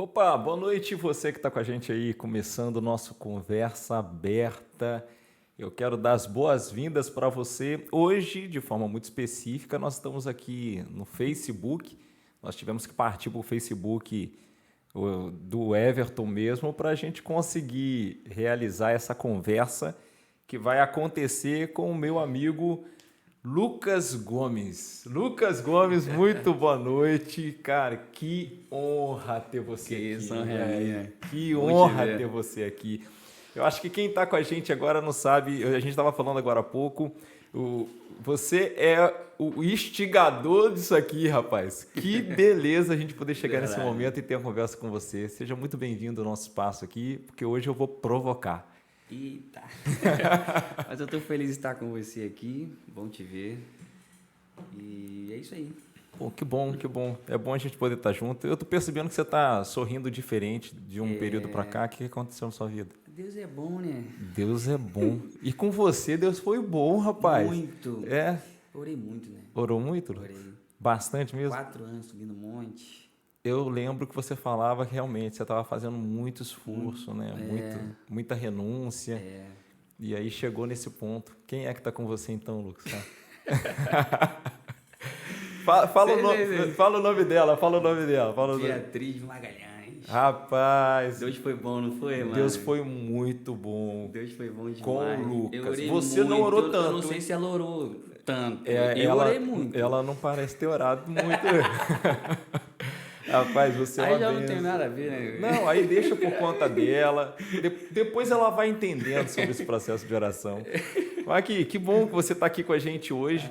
Opa, boa noite você que está com a gente aí, começando o nosso Conversa Aberta. Eu quero dar as boas-vindas para você. Hoje, de forma muito específica, nós estamos aqui no Facebook. Nós tivemos que partir para o Facebook do Everton mesmo para a gente conseguir realizar essa conversa que vai acontecer com o meu amigo Lucas Gomes. Lucas Gomes, muito boa noite. Cara, que honra ter você aqui. Isso, é. Que honra ter você aqui. Eu acho que quem está com a gente agora não sabe, a gente estava falando agora há pouco, você é o instigador disso aqui, rapaz. Que beleza a gente poder chegar nesse momento e ter uma conversa com você. Seja muito bem-vindo ao nosso espaço aqui, porque hoje eu vou provocar. Eita! Mas eu estou feliz de estar com você aqui, bom te ver. E é isso aí. Pô, que bom, que bom. É bom a gente poder estar junto. Eu tô percebendo que você está sorrindo diferente de um período para cá. O que aconteceu na sua vida? Deus é bom, né? Deus é bom. E com você, Deus foi bom, rapaz. Muito. É. Orei muito, né? Orou muito? Orei. Bastante mesmo? 4 anos subindo um monte. Eu lembro que você falava que realmente você estava fazendo muito esforço, né? Muita renúncia. É. E aí chegou nesse ponto. Quem é que está com você então, Lucas? Fala o nome dela. Beatriz Magalhães. Rapaz. Deus foi bom, não foi, mano? Deus foi muito bom. Deus foi bom demais. Com o Lucas. Eu orei Você muito, não orou tanto. Eu não sei se ela orou tanto. Ela orei muito. Ela não parece ter orado muito. Rapaz, você é uma Aí já benção. não tem nada a ver, né? Não, aí deixa por conta dela. Depois ela vai entendendo sobre esse processo de oração. Aqui, que bom que você está aqui com a gente hoje.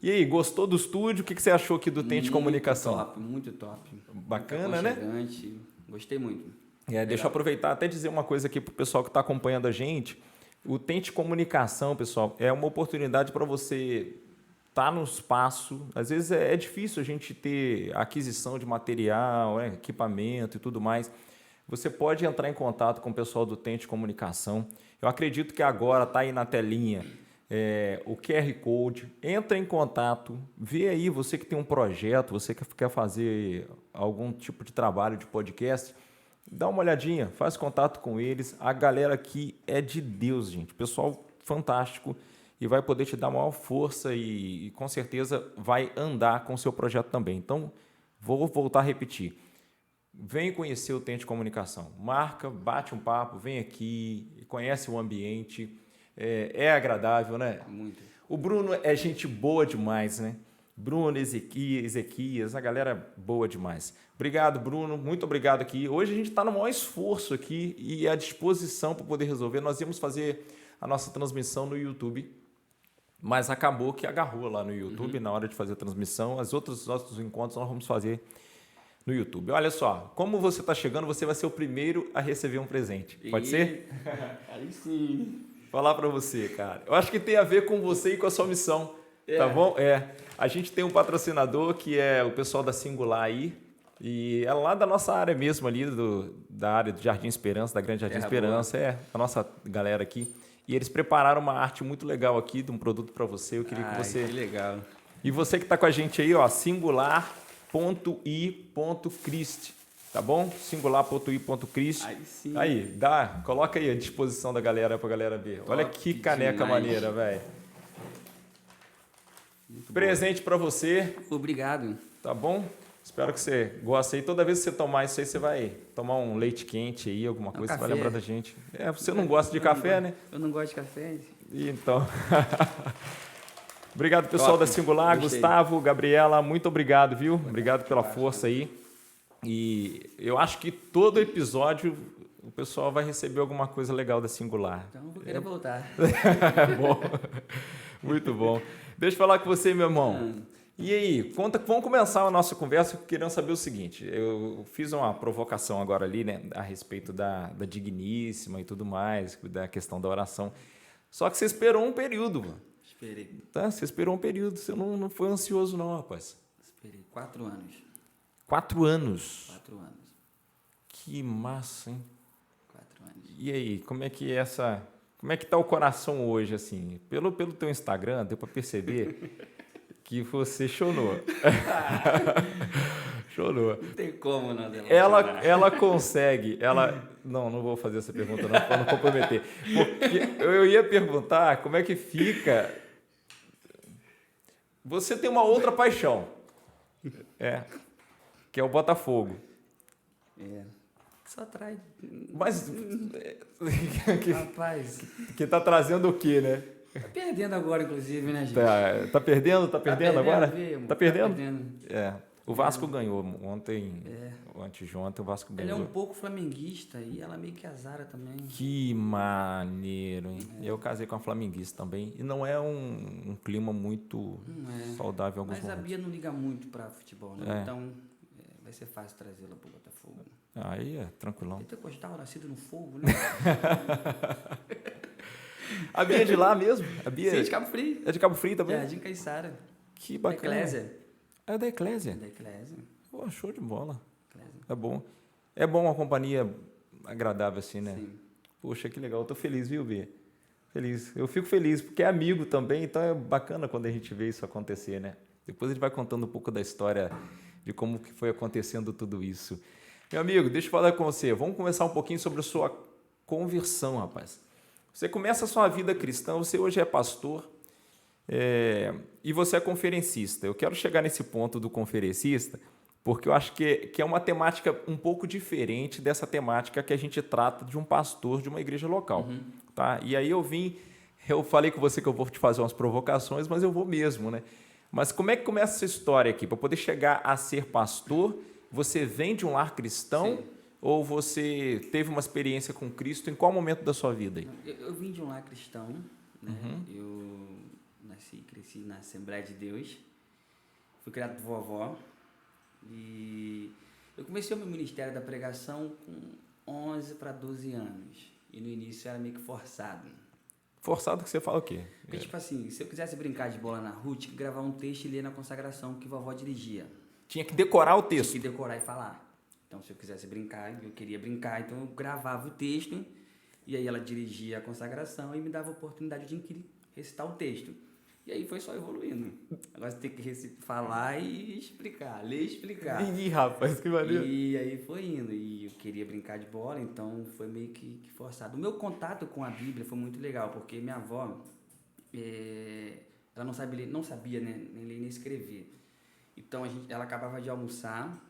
E aí, gostou do estúdio? O que você achou aqui do Tente Comunicação? Muito top. Bacana, né? Gostei muito. Deixa eu aproveitar até dizer uma coisa aqui para o pessoal que está acompanhando a gente. O Tente Comunicação, pessoal, é uma oportunidade para você estar no espaço. Às vezes é difícil a gente ter aquisição de material, equipamento e tudo mais. Você pode entrar em contato com o pessoal do Tente Comunicação. Eu acredito que agora está aí na telinha o QR Code. Entra em contato, vê aí você que tem um projeto, você que quer fazer algum tipo de trabalho de podcast, dá uma olhadinha, faz contato com eles. A galera aqui é de Deus, gente. Pessoal fantástico. E vai poder te dar maior força e com certeza vai andar com o seu projeto também. Então, vou voltar a repetir. Vem conhecer o Tente Comunicação. Marca, bate um papo, vem aqui, conhece o ambiente. É agradável, né? Muito. O Bruno é gente boa demais, né? Bruno, Ezequias, a galera boa demais. Obrigado, Bruno. Muito obrigado aqui. Hoje a gente está no maior esforço aqui e à disposição para poder resolver. Nós íamos fazer a nossa transmissão no YouTube, mas acabou que agarrou lá no YouTube na hora de fazer a transmissão. Os outros encontros nós vamos fazer no YouTube. Olha só, como você está chegando, você vai ser o primeiro a receber um presente. Pode ser? Aí sim. Falar para você, cara. Eu acho que tem a ver com você e com a sua missão, tá bom? A gente tem um patrocinador que é o pessoal da Singular aí, e é lá da nossa área mesmo ali, da área do Jardim Esperança, da Grande Jardim Esperança, a nossa galera aqui. E eles prepararam uma arte muito legal aqui de um produto para você. Eu queria que você... Que legal. E você que está com a gente aí, ó, singular.i.crist, tá bom? Singular.i.crist. Aí sim. Aí, coloca aí à disposição da galera pra galera ver. Top. Olha que caneca Demais. maneira, velho. Presente para você, Obrigado. tá bom? Espero que você goste aí. Toda vez que você tomar isso aí, você vai tomar um leite quente aí, alguma coisa, você vai lembrar da gente. Você não gosta de café, né? Eu não gosto de café. Então... Obrigado, pessoal da Singular. Gostei. Gustavo, Gabriela, muito obrigado, viu? Obrigado pela força aí. E eu acho que todo episódio o pessoal vai receber alguma coisa legal da Singular. Então eu vou querer voltar. Bom, muito bom. Deixa eu falar com você, meu irmão. E aí, vamos começar a nossa conversa querendo saber o seguinte. Eu fiz uma provocação agora ali, né, a respeito da Digníssima e tudo mais, da questão da oração. Só que você esperou um período, mano. Esperei. Tá? Você esperou um período, você não foi ansioso não, rapaz. Esperei 4 anos. 4 anos? 4 anos. Que massa, hein? 4 anos. E aí, como é que tá o coração hoje, assim? Pelo teu Instagram, deu para perceber que você chonou. Chorou. Não tem como não dela Ela consegue, não vou fazer essa pergunta não, para não comprometer. Porque eu ia perguntar como é que fica. Você tem uma outra paixão, que é o Botafogo. Só atrai. Mas Rapaz, que tá trazendo o quê, né? tá perdendo agora, inclusive, né, gente? Tá perdendo? Tá perdendo agora? Mesmo, Tá perdendo? Tá perdendo. O Vasco ganhou ontem, antes de ontem, o Vasco Ele ganhou. é um pouco flamenguista e ela meio que azara também. Que maneiro, hein? Eu casei com uma flamenguista também. E não é um clima muito saudável em alguns Mas a momentos. Bia não liga muito pra futebol, né? Então vai ser fácil trazê-la pro Botafogo. Aí é tranquilão. Pentecostal, nascido no fogo, né? A Bia é de lá mesmo? A Bia Sim, de Cabo Frio. é de Cabo Frio também? Jardim Caiçara. Que bacana. Eclésia. É da Eclésia? Da Eclésia. Pô, show de bola. Eclésia. É bom. É bom uma companhia agradável assim, né? Sim. Poxa, que legal. Eu tô feliz, viu, Bia? Feliz. Eu fico feliz, porque é amigo também, então é bacana quando a gente vê isso acontecer, né? Depois a gente vai contando um pouco da história de como que foi acontecendo tudo isso. Meu amigo, deixa eu falar com você. Vamos conversar um pouquinho sobre a sua conversão, rapaz. Você começa a sua vida cristã, você hoje é pastor e você é conferencista. Eu quero chegar nesse ponto do conferencista, porque eu acho que é uma temática um pouco diferente dessa temática que a gente trata de um pastor de uma igreja local. Tá? E aí eu falei com você que eu vou te fazer umas provocações, mas eu vou mesmo, né? Mas como é que começa essa história aqui? Para poder chegar a ser pastor, você vem de um lar cristão? Sim. Ou você teve uma experiência com Cristo em qual momento da sua vida? Aí? Eu vim de um lar cristão, né? Eu nasci e cresci na Assembleia de Deus. Fui criado por vovó. E eu comecei o meu ministério da pregação com 11 para 12 anos. E no início era meio que forçado. Forçado que você fala o quê? Porque, tipo assim, se eu quisesse brincar de bola na rua, tinha que gravar um texto e ler na consagração que vovó dirigia. Tinha que decorar o texto. Tinha que decorar e falar. Então, se eu quisesse brincar, eu queria brincar, então eu gravava o texto e aí ela dirigia a consagração e me dava a oportunidade de recitar o texto. E aí foi só evoluindo. Agora você tem que falar e explicar, ler e explicar. Ih, rapaz, que maneiro. E aí foi indo. E eu queria brincar de bola, então foi meio que forçado. O meu contato com a Bíblia foi muito legal, porque minha avó, ela não sabia né, nem ler nem escrever. Então ela acabava de almoçar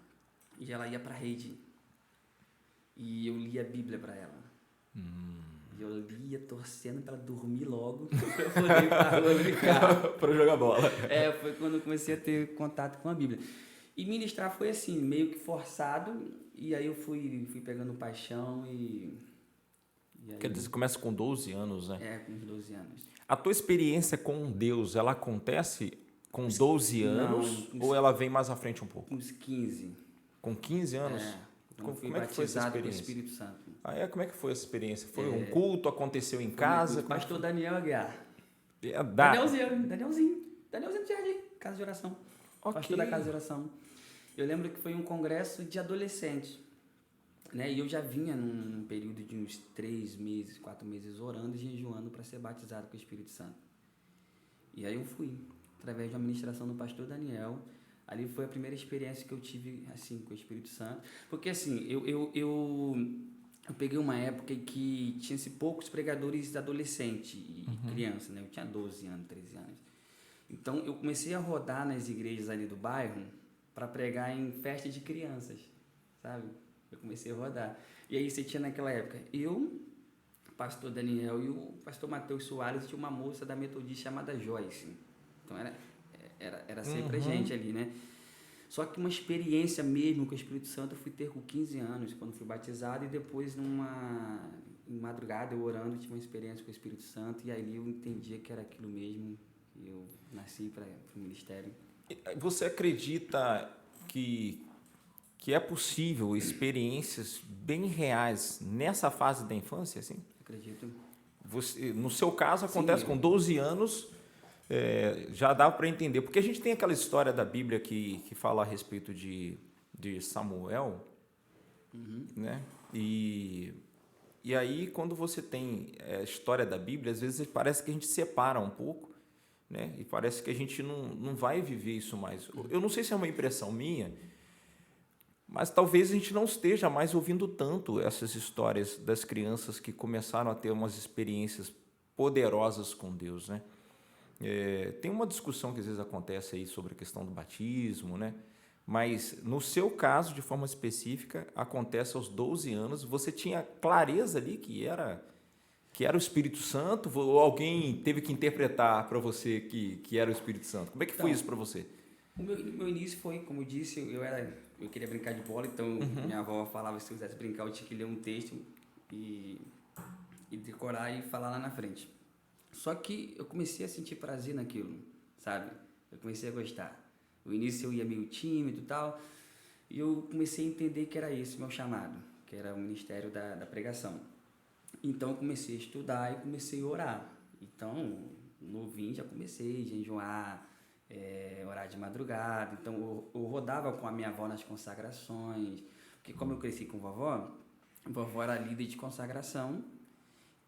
e ela ia para a rede. E eu lia a Bíblia para ela. E eu lia torcendo para dormir logo, para eu poder ir para rua brincar. Para jogar bola. Foi quando eu comecei a ter contato com a Bíblia. E ministrar foi assim, meio que forçado, e aí eu fui pegando paixão e aí, Quer dizer, você começa com 12 anos, né? com uns 12 anos. A tua experiência com Deus, ela acontece com 12 anos ou ela vem mais à frente um pouco? Com uns 15. Com 15 anos? Como é que foi essa batizado pelo experiência? Espírito Santo. Como é que foi essa experiência? Foi um culto? Aconteceu em casa? Pastor Daniel Aguiar. Danielzinho. Danielzinho do Jardim, casa de oração. Okay. Pastor da casa de oração. Eu lembro que foi um congresso de adolescentes. Né? E eu já vinha num período de uns 3 meses, 4 meses orando e jejuando para ser batizado com o Espírito Santo. E aí eu fui, através de uma ministração do pastor Daniel. Ali foi a primeira experiência que eu tive assim com o Espírito Santo. Porque assim, eu peguei uma época em que tinha-se poucos pregadores adolescentes e criança, né? Eu tinha 12 anos, 13 anos. Então eu comecei a rodar nas igrejas ali do bairro para pregar em festa de crianças, sabe? Eu comecei a rodar. E aí você tinha naquela época eu, o pastor Daniel e o pastor Matheus Soares, tinha uma moça da Metodista chamada Joyce. Então era sempre a gente ali, né? Só que uma experiência mesmo com o Espírito Santo eu fui ter com 15 anos, quando fui batizado, e depois em madrugada eu orando, tive uma experiência com o Espírito Santo, e aí eu entendia que era aquilo mesmo, e eu nasci para o ministério. Você acredita que é possível experiências bem reais nessa fase da infância, assim? Acredito. No seu caso, acontece com 12 anos, já dá para entender. Porque a gente tem aquela história da Bíblia que fala a respeito de Samuel, né? E aí, quando você tem a história da Bíblia, às vezes parece que a gente separa um pouco, né? E parece que a gente não vai viver isso mais. Eu não sei se é uma impressão minha, Mas talvez a gente não esteja mais ouvindo tanto essas histórias das crianças que começaram a ter umas experiências poderosas com Deus, né? Tem uma discussão que às vezes acontece aí sobre a questão do batismo, né? Mas no seu caso, de forma específica, acontece aos 12 anos. Você tinha clareza ali que era o Espírito Santo, ou alguém teve que interpretar para você que era o Espírito Santo? Como é que foi isso para você? O meu início foi, como eu disse, eu queria brincar de bola, então minha avó falava que se eu quisesse brincar eu tinha que ler um texto e decorar e falar lá na frente. Só que eu comecei a sentir prazer naquilo, sabe? Eu comecei a gostar. No início eu ia meio tímido e tal, e eu comecei a entender que era esse o meu chamado, que era o ministério da pregação. Então eu comecei a estudar e comecei a orar. Então, novinho, já comecei a jejuar, orar de madrugada. Então eu rodava com a minha avó nas consagrações, porque como eu cresci com a vovó era líder de consagração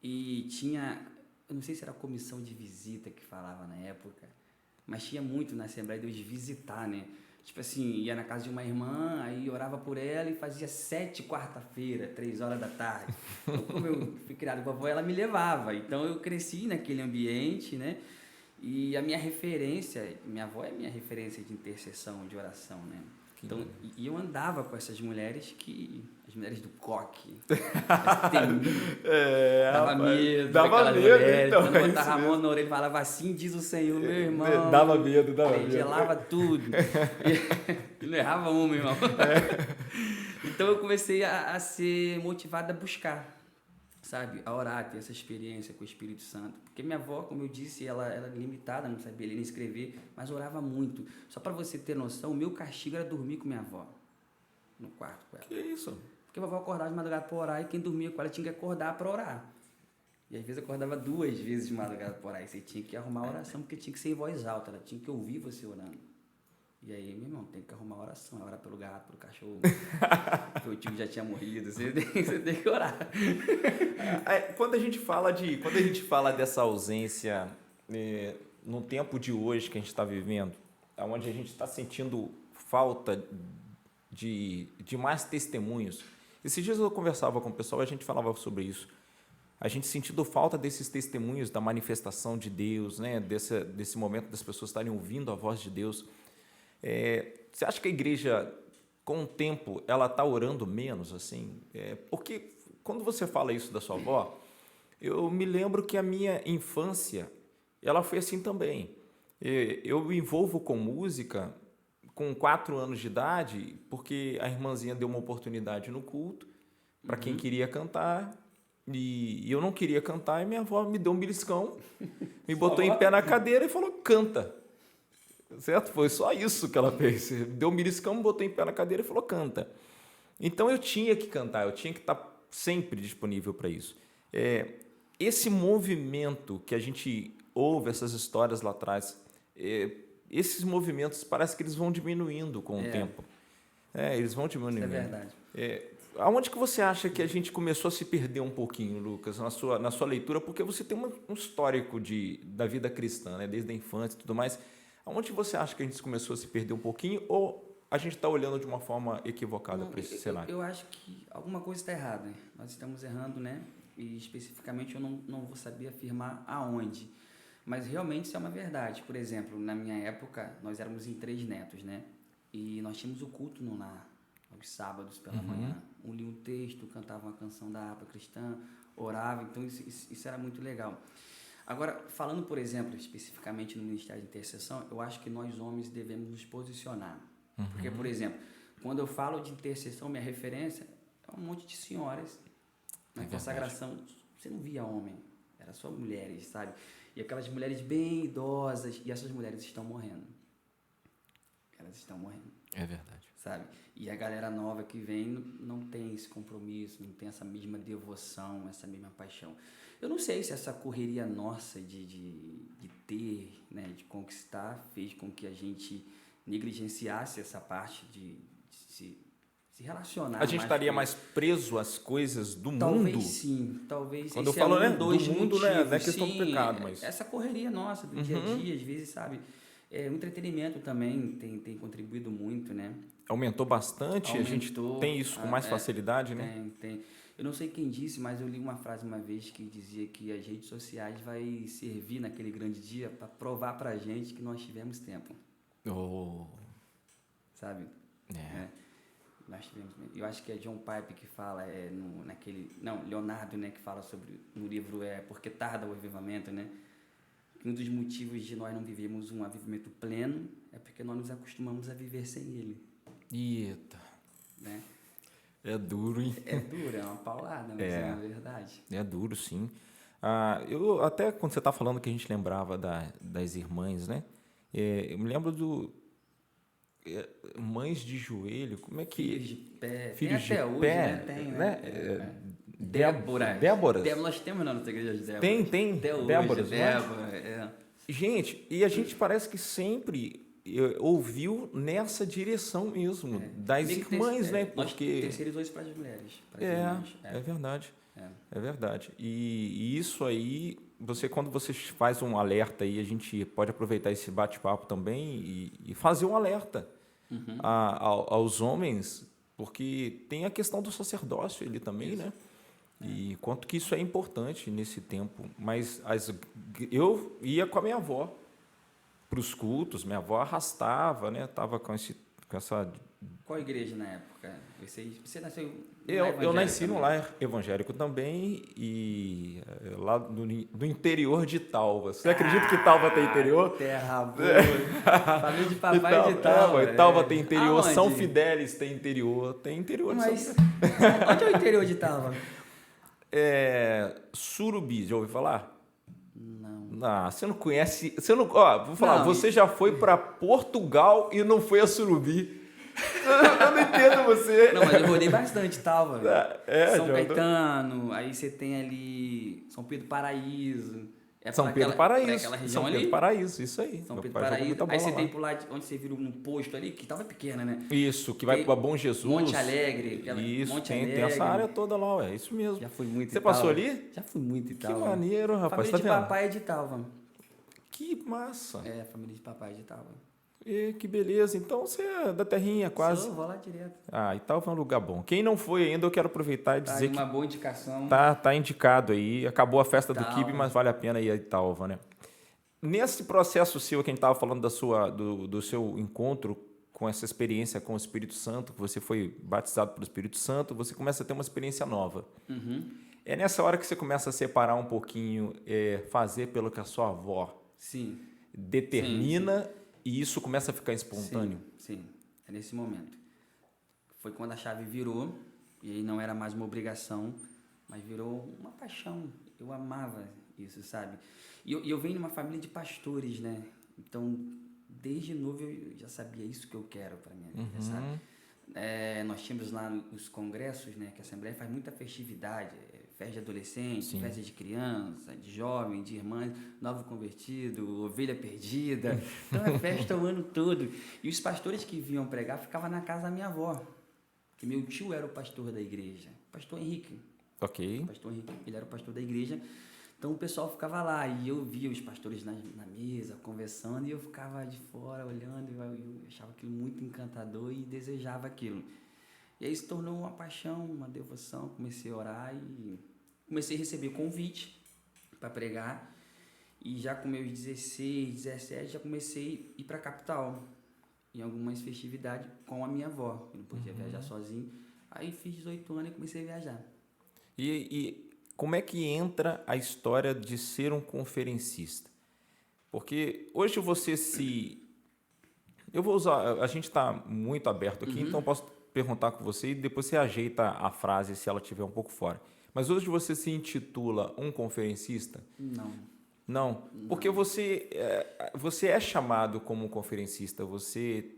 e tinha, eu não sei se era a comissão de visita que falava na época, mas tinha muito na Assembleia de Deus de visitar, né? Tipo assim, ia na casa de uma irmã, aí orava por ela e fazia 7 quarta-feira, 3 horas da tarde. Então, como eu fui criado com a vovó, ela me levava. Então, eu cresci naquele ambiente, né? E a minha referência, minha avó é minha referência de intercessão, de oração, né? Então, e eu andava com essas mulheres as mulheres do coque, dava medo. Dava medo, mulheres, então. Quando botava a mão na orelha e falava, assim diz o Senhor, meu irmão. Dava medo, dava medo. Gelava tudo. E não errava uma, meu irmão. Então eu comecei a ser motivado a buscar, sabe? A orar, ter essa experiência com o Espírito Santo. Porque minha avó, como eu disse, ela era limitada, não sabia ler nem escrever, mas orava muito. Só para você ter noção, o meu castigo era dormir com minha avó no quarto com ela. Que isso? Porque a vovó acordava de madrugada para orar e quem dormia com ela tinha que acordar para orar. E às vezes acordava 2 vezes de madrugada para orar. E você tinha que arrumar a oração, porque tinha que ser em voz alta, ela tinha que ouvir você orando. E aí, meu irmão, tem que arrumar a oração. Orar pelo gato, pelo cachorro. Teu tio já tinha morrido, você tem que orar. Quando a gente fala dessa ausência no tempo de hoje que a gente está vivendo, onde a gente está sentindo falta de mais testemunhos. Esses dias eu conversava com o pessoal e a gente falava sobre isso. A gente sentindo falta desses testemunhos da manifestação de Deus, né? Desse momento das pessoas estarem ouvindo a voz de Deus. Você acha que a igreja, com o tempo, ela está orando menos? Assim? Porque quando você fala isso da sua avó, eu me lembro que a minha infância ela foi assim também. Eu me envolvo com música com 4 anos de idade, porque a irmãzinha deu uma oportunidade no culto para quem queria cantar, e eu não queria cantar, e minha avó me deu um beliscão, me botou em pé na cadeira e falou, canta. Certo? Foi só isso que ela fez. Deu um beliscão, me botou em pé na cadeira e falou, canta. Então eu tinha que cantar, eu tinha que estar sempre disponível para isso. Esse movimento que a gente ouve, essas histórias lá atrás, esses movimentos parece que eles vão diminuindo com o tempo. Eles vão diminuindo. Isso é verdade. Aonde que você acha que a gente começou a se perder um pouquinho, Lucas, na sua leitura? Porque você tem um histórico da vida cristã, né? Desde a infância e tudo mais. Aonde você acha que a gente começou a se perder um pouquinho ou a gente está olhando de uma forma equivocada para esse cenário? Eu acho que alguma coisa está errada, né? Nós estamos errando, né? E especificamente eu não vou saber afirmar aonde. Mas realmente isso é uma verdade. Por exemplo, na minha época, nós éramos em 3 netos, né? E nós tínhamos o culto no lar, aos sábados pela manhã. Um lia um texto, cantava uma canção da harpa cristã, orava. Então isso era muito legal. Agora, falando, por exemplo, especificamente no Ministério de Intercessão, eu acho que nós homens devemos nos posicionar. Porque, por exemplo, quando eu falo de intercessão, minha referência é um monte de senhoras. Na consagração, você não via homem, era só mulheres, sabe? E aquelas mulheres bem idosas, e essas mulheres estão morrendo. Elas estão morrendo. É verdade. Sabe? E a galera nova que vem não tem esse compromisso, não tem essa mesma devoção, essa mesma paixão. Eu não sei se essa correria nossa de ter, né, de conquistar, fez com que a gente negligenciasse essa parte de se relacionar. A gente estaria mais preso às coisas do mundo? Talvez sim, talvez. Quando eu falo do mundo, motivos, não é questão do pecado, mas... Essa correria nossa do dia a dia, às vezes, sabe? O entretenimento também tem contribuído muito, né? Aumentou bastante, a gente Aumentou, tem isso com mais facilidade, né? Tem. Eu não sei quem disse, mas eu li uma frase uma vez que dizia que as redes sociais vai servir naquele grande dia para provar pra gente que nós tivemos tempo, Oh, sabe? é. Nós tivemos, eu acho que é John Piper que fala Leonardo, né, que fala sobre no livro Porque Tarda o Avivamento, né? Que um dos motivos de nós não vivemos um avivamento pleno é porque nós nos acostumamos a viver sem ele, Eita, né? é duro, hein? É duro, é uma paulada, mas é uma verdade. É duro, sim. Eu até quando você está falando que a gente lembrava das irmãs, né? Eu me lembro mães de joelho, como é que... Filhos de pé. Filhos Tem até de hoje, pé, né? Tem, né? Déboras. Déboras. Nós temos na nossa igreja de Déboras. Tem. Até hoje, Déboras, Débora, Gente, e a gente parece que sempre ouviu nessa direção mesmo, das irmãs, né? Nós Porque... terceirizou isso para as mulheres. Irmãs. É verdade. É verdade. E isso aí, quando você faz um alerta aí, a gente pode aproveitar esse bate-papo também e fazer um alerta aos homens, porque tem a questão do sacerdócio ali também, isso, né? E quanto que isso é importante nesse tempo. Mas eu ia com a minha avó para os cultos, minha avó arrastava, né? Tava com essa... Qual igreja na época? Você nasceu eu nasci no lar evangélico também e lá no interior de Talva. Você acredita que Talva tem interior? Terra boa. Família de papai de Talva. Talva tem interior, Aonde? São Fidélis tem interior, Mas onde é o interior de Talva? Surubi, já ouviu falar? Não. Você não conhece... vou falar, Não, você já foi para Portugal e não foi a Surubi. Eu não entendo você. Não, mas eu rodei bastante, Talva. São já Caetano, aí você tem ali São Pedro Paraíso. São Pedro Paraíso. Aquela região São Pedro ali. Paraíso, isso aí. São Meu Pedro pai jogou Paraíso. muita Aí bola você lá. tem por lá onde você vira um posto ali, que Talva é pequena, né? Isso, que vai para Bom Jesus. Monte Alegre. Isso, Monte tem Alegre. essa área toda lá, é isso mesmo. Já fui muito Você em Talva. passou ali? Já fui muito em Que Talva. maneiro, rapaz. Família de Tá vendo? papai é de Talva. Que massa. Família de papai é de Talva. Que beleza. Então você é da terrinha quase. Vou lá direto. E Talva é um lugar bom. Quem não foi ainda, eu quero aproveitar e dizer uma boa indicação. tá indicado aí. Acabou a festa do Talva. Quibe, mas vale a pena ir a Talva, né? Nesse processo seu, que a gente estava falando do seu encontro com essa experiência com o Espírito Santo, que você foi batizado pelo Espírito Santo, você começa a ter uma experiência nova. É nessa hora que você começa a separar um pouquinho, fazer pelo que a sua avó determina, sim. E isso começa a ficar espontâneo. Sim, é nesse momento. Foi quando a chave virou, e aí não era mais uma obrigação, mas virou uma paixão. Eu amava isso, sabe? E eu venho de uma família de pastores, né? Então, desde novo eu já sabia isso que eu quero para minha vida, sabe? Nós tínhamos lá os congressos, né? Que a Assembleia faz muita festividade, festa de adolescente, sim. Festa de criança, de jovem, de irmã, novo convertido, ovelha perdida. Então é festa o ano todo. E os pastores que vinham pregar ficavam na casa da minha avó, que meu tio era o pastor da igreja, pastor Henrique. Ok. Pastor Henrique, ele era o pastor da igreja. Então o pessoal ficava lá e eu via os pastores na mesa, conversando, e eu ficava de fora olhando, e eu achava aquilo muito encantador e desejava aquilo. E aí se tornou uma paixão, uma devoção, comecei a orar e comecei a receber convite para pregar. E já com meus 16, 17, já comecei a ir para a capital, em algumas festividades com a minha avó, eu não podia viajar sozinho. Aí fiz 18 anos e comecei a viajar. E como é que entra a história de ser um conferencista? Porque hoje eu vou usar... A gente está muito aberto aqui, então eu posso perguntar com você e depois você ajeita a frase se ela estiver um pouco fora. Mas hoje você se intitula um conferencista? Não? Porque você é chamado como um conferencista, você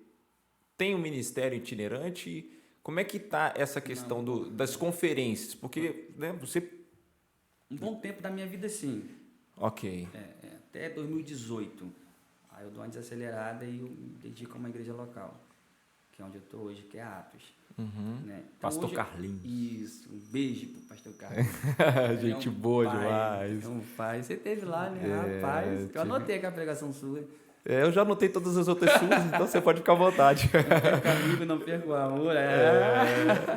tem um ministério itinerante. Como é que está essa questão das conferências? Porque você... Um bom tempo da minha vida, sim. Ok. Até 2018. Aí eu dou uma desacelerada e eu me dedico a uma igreja local, que é onde eu estou hoje, que é Atos. Né? Então, Pastor Carlinhos. Isso, um beijo pro Pastor Carlinhos. Gente boa demais. É um pai. Você esteve lá, né? Rapaz, eu anotei aqui a pregação sua. Eu já anotei todas as outras suas, então você pode ficar à vontade. Não perco amigo, não perco amor.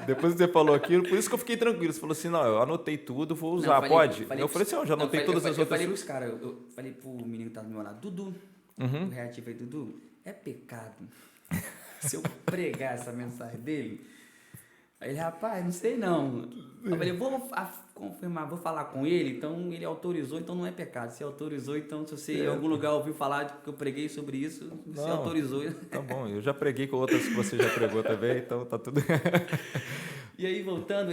Depois que você falou aquilo, por isso que eu fiquei tranquilo. Você falou assim, não, eu anotei tudo, vou usar, pode? Eu falei assim, eu já anotei todas as outras. Eu falei pros caras, eu falei pro menino que tá do meu lado, Dudu, o reativo aí, Dudu, é pecado se eu pregar essa mensagem dele? Aí ele, rapaz, não sei não. Eu falei, vou confirmar, vou falar com ele, então ele autorizou, então não é pecado. Se autorizou, então se você em algum lugar ouviu falar que eu preguei sobre isso, você autorizou. Tá bom, eu já preguei com outras que você já pregou também, então tá tudo... E aí, voltando,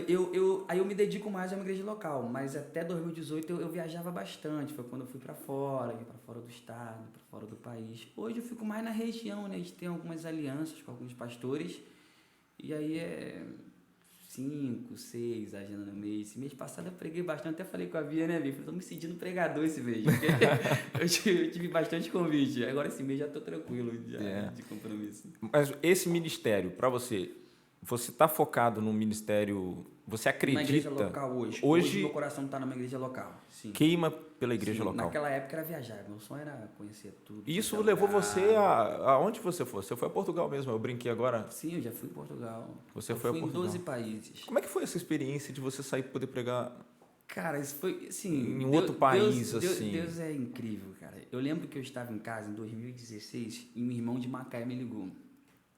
aí eu me dedico mais a uma igreja local, mas até 2018 eu viajava bastante, foi quando eu fui para fora do estado, para fora do país. Hoje eu fico mais na região, né? A gente tem algumas alianças com alguns pastores, e aí é 5, 6 agenda no mês. Esse mês passado eu preguei bastante, até falei com a Bia, né, Bia? Estou me sentindo pregador esse mês, porque eu tive bastante convite. Agora esse mês já estou tranquilo de compromisso. Mas esse ministério, para você está focado no ministério, você acredita... Na igreja local hoje. Hoje meu coração está numa igreja local, sim. Queima pela igreja local. Naquela época era viajar, meu sonho era conhecer tudo. Isso levou você aonde você foi? Você foi a Portugal mesmo, eu brinquei agora. Sim, eu já fui em Portugal. Você foi a Portugal. Fui em 12 países. Como é que foi essa experiência de você sair e poder pregar... Cara, isso foi, assim... Em outro país, assim... Deus é incrível, cara. Eu lembro que eu estava em casa em 2016 e meu irmão de Macaé me ligou.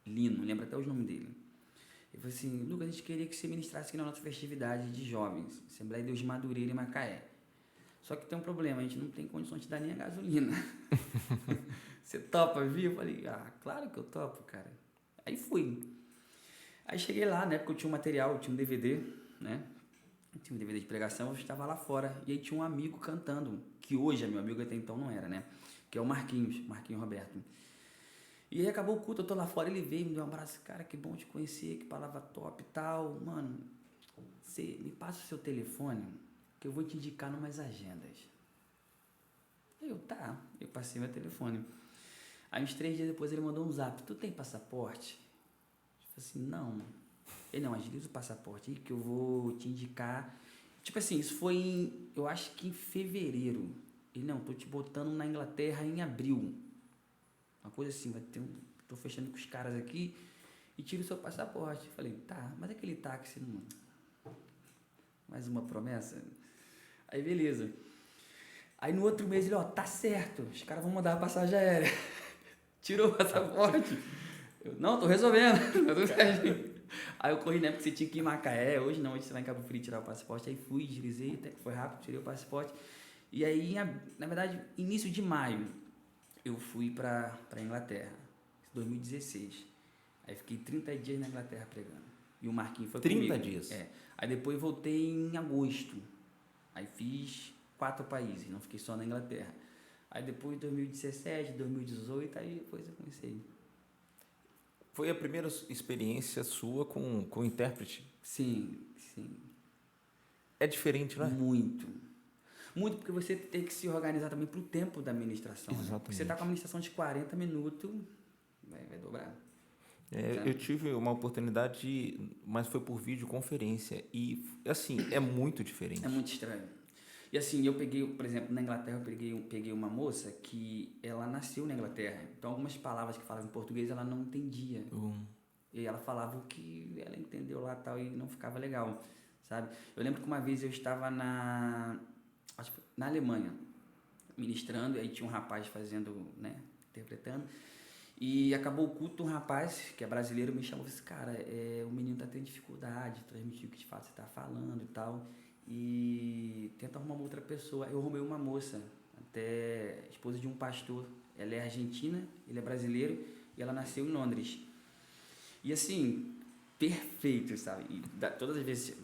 Lino, lembro até os nomes dele. Ele falou assim, Lucas, a gente queria que você ministrasse aqui na nossa festividade de jovens, Assembleia de Deus de Madureira em Macaé. Só que tem um problema, a gente não tem condições de dar nem a gasolina. Você topa vir? Eu falei, claro que eu topo, cara. Aí fui. Aí cheguei lá, né, porque eu tinha um material, eu tinha um DVD, né? Eu tinha um DVD de pregação, eu estava lá fora. E aí tinha um amigo cantando, que hoje é meu amigo, até então não era, né? Que é o Marquinhos Roberto. E aí acabou o culto, eu tô lá fora, ele veio, me deu um abraço, cara, que bom te conhecer, que palavra top e tal. Mano, você me passa o seu telefone, que eu vou te indicar numas agendas. Eu passei meu telefone. Aí uns 3 dias depois ele mandou um zap, tu tem passaporte? Eu falei assim, não. Ele, não, agiliza o passaporte aí que eu vou te indicar. Tipo assim, isso foi eu acho que em fevereiro. Ele, não, tô te botando na Inglaterra em abril. Uma coisa assim, tô fechando com os caras aqui e tiro o seu passaporte. Falei, tá, mas aquele táxi não... Mais uma promessa? Aí, beleza. Aí, no outro mês, ele, tá certo, os caras vão mandar a passagem aérea. Tirou o passaporte. Eu, não, tô resolvendo. Aí, eu corri, né, porque você tinha que ir em Macaé. Hoje não, hoje você vai em Cabo Frio tirar o passaporte. Aí, fui, deslizei, até que foi rápido, tirei o passaporte. E aí, na verdade, início de maio, eu fui para Inglaterra, 2016. Aí fiquei 30 dias na Inglaterra pregando. E o Marquinhos foi 30 comigo. dias? Aí depois voltei em agosto. Aí fiz 4 países, não fiquei só na Inglaterra. Aí depois 2017, 2018, aí depois eu comecei. Foi a primeira experiência sua com intérprete? Sim. É diferente, não é? Muito, porque você tem que se organizar também para o tempo da ministração. Exatamente. Né? Porque você está com a ministração de 40 minutos, vai dobrar. Eu tive uma oportunidade, mas foi por videoconferência. E, assim, é muito diferente. É muito estranho. E, assim, eu peguei, por exemplo, na Inglaterra, eu peguei uma moça que ela nasceu na Inglaterra. Então, algumas palavras que falavam em português, ela não entendia. E ela falava o que ela entendeu lá tal, e não ficava legal, sabe? Eu lembro que uma vez eu estava na Alemanha, ministrando, e aí tinha um rapaz fazendo, né, interpretando, e acabou o culto, um rapaz, que é brasileiro, me chamou e disse, cara, o menino tá tendo dificuldade de transmitir o que de fato você tá falando e tal, e tenta arrumar uma outra pessoa. Eu arrumei uma moça, até esposa de um pastor, ela é argentina, ele é brasileiro, e ela nasceu em Londres. E assim, perfeito, sabe? E todas as vezes...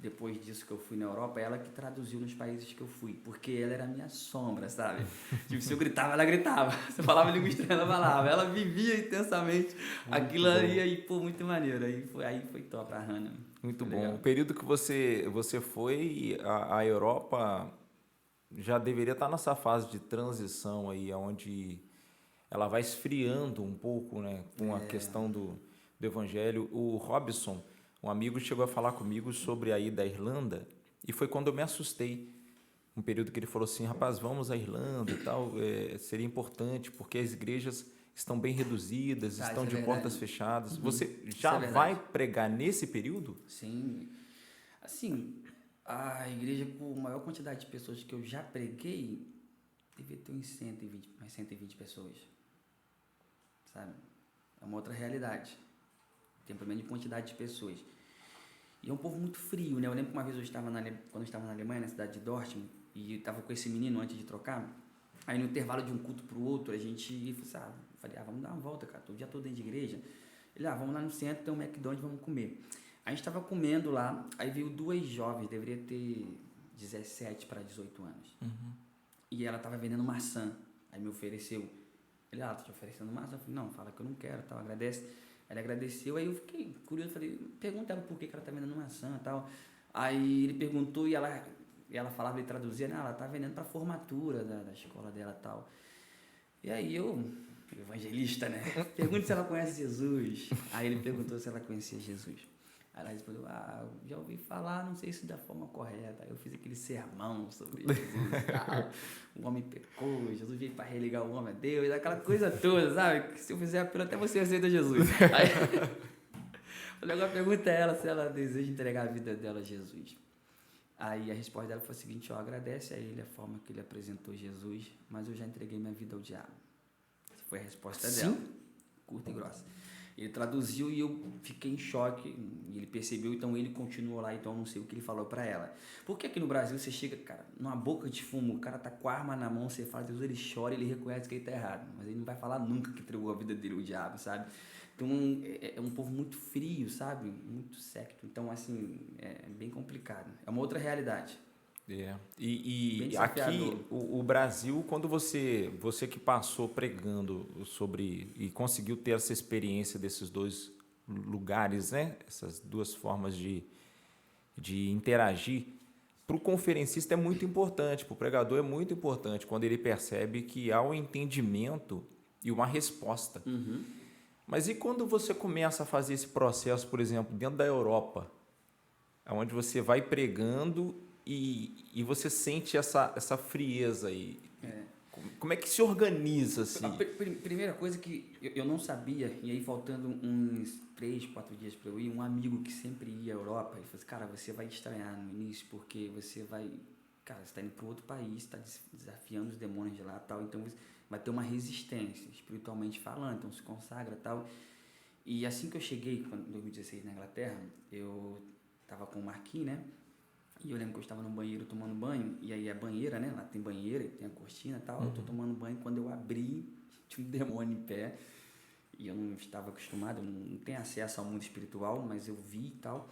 Depois disso que eu fui na Europa, ela que traduziu nos países que eu fui, porque ela era a minha sombra, sabe? Tipo, se eu gritava, ela gritava. Se eu falava língua estranha, ela falava. Ela vivia intensamente aquilo ali, aí, pô, muito maneiro. Aí foi top a Hannah. Muito bom. Legal. O período que você foi, a Europa já deveria estar nessa fase de transição aí, onde ela vai esfriando um pouco, né, com a questão do evangelho. O Robson, um amigo, chegou a falar comigo sobre a ida à Irlanda, e foi quando eu me assustei, um período que ele falou assim, rapaz, vamos à Irlanda e tal, seria importante, porque as igrejas estão bem reduzidas, estão de portas fechadas. Você já vai pregar nesse período? Sim. Assim, a igreja com a maior quantidade de pessoas que eu já preguei, devia ter uns 120 pessoas, sabe? É uma outra realidade. Tem problema de quantidade de pessoas. E é um povo muito frio, né? Eu lembro que uma vez quando eu estava na Alemanha, na cidade de Dortmund, e eu estava com esse menino antes de trocar, aí no intervalo de um culto pro outro, a gente falei, vamos dar uma volta, cara, o dia todo dentro de igreja. Ele, vamos lá no centro, tem um McDonald's, vamos comer. A gente estava comendo lá, aí veio duas jovens, deveria ter 17 para 18 anos. Uhum. E ela estava vendendo maçã, aí me ofereceu. Ele, tá te oferecendo maçã? Eu falei, não, fala que eu não quero, tal, agradece. Ele agradeceu, aí eu fiquei curioso, falei, pergunta ela por que ela tá vendendo maçã e tal. Aí ele perguntou e ela falava, ele traduzia, né? Ela tá vendendo para formatura da escola dela e tal. E aí evangelista, né? Pergunta se ela conhece Jesus. Aí ele perguntou se ela conhecia Jesus. Aí ela respondeu, já ouvi falar, não sei se da forma correta. Aí eu fiz aquele sermão sobre Jesus e tal. O homem pecou, Jesus veio para religar o homem a Deus, aquela coisa toda, sabe? Que se eu fizer apelo, até você aceita Jesus. Aí agora pergunta a ela se ela deseja entregar a vida dela a Jesus. Aí a resposta dela foi a seguinte, agradece a ele a forma que ele apresentou Jesus, mas eu já entreguei minha vida ao diabo. Essa foi a resposta dela. Curta e grossa. Ele traduziu e eu fiquei em choque, e ele percebeu, então ele continuou lá, então eu não sei o que ele falou pra ela. Porque aqui no Brasil você chega, cara, numa boca de fumo, o cara tá com a arma na mão, você fala, Deus, ele chora, ele reconhece que ele tá errado, mas ele não vai falar nunca que entregou a vida dele ao diabo, sabe? Então é um povo muito frio, sabe? Muito secto, então assim, é bem complicado, é uma outra realidade. E aqui o Brasil, quando você que passou pregando sobre e conseguiu ter essa experiência desses dois lugares, né? Essas duas formas de interagir, para o conferencista é muito importante, para o pregador é muito importante quando ele percebe que há um entendimento e uma resposta. Uhum. Mas e quando você começa a fazer esse processo, por exemplo, dentro da Europa, onde você vai pregando e você sente essa frieza aí? Como é que se organiza assim? A primeira coisa que eu não sabia, e aí faltando uns 3, 4 dias para eu ir, um amigo que sempre ia à Europa, ele falou assim, cara, você vai estranhar no início, porque você está indo para outro país, está desafiando os demônios de lá e tal, então você vai ter uma resistência, espiritualmente falando, então se consagra e tal. E assim que eu cheguei, em 2016 na Inglaterra, eu estava com o Marquinhos, né? E eu lembro que eu estava no banheiro tomando banho, e aí a banheira, né? Lá tem banheira, tem a cortina e tal. Eu tô tomando banho, quando eu abri, tinha um demônio em pé. E eu não estava acostumado, eu não tenho acesso ao mundo espiritual, mas eu vi e tal.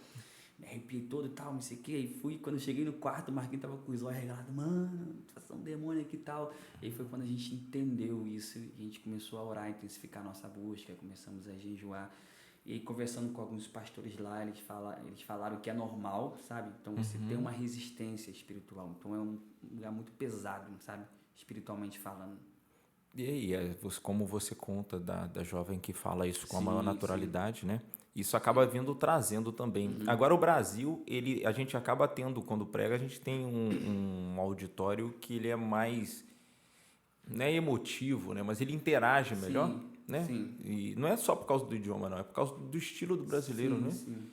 Me arrepiei todo e tal, não sei o que. Aí fui, quando eu cheguei no quarto, o Marquinhos tava com os olhos regalados. Mano, tá um demônio aqui e tal. E aí foi quando a gente entendeu isso, e a gente começou a orar, intensificar a nossa busca, começamos a jejuar. E aí, conversando com alguns pastores lá, eles falaram que é normal, sabe? Então, você tem uma resistência espiritual. Então, é um lugar muito pesado, sabe? Espiritualmente falando. E aí, como você conta da jovem que fala isso com a maior naturalidade, né? Isso acaba trazendo também. Agora, o Brasil, a gente acaba tendo, quando prega, a gente tem um auditório que ele é mais, não é emotivo, né? Mas ele interage melhor. Né? Sim. E não é só por causa do idioma, não, é por causa do estilo do brasileiro, sim, né? Sim.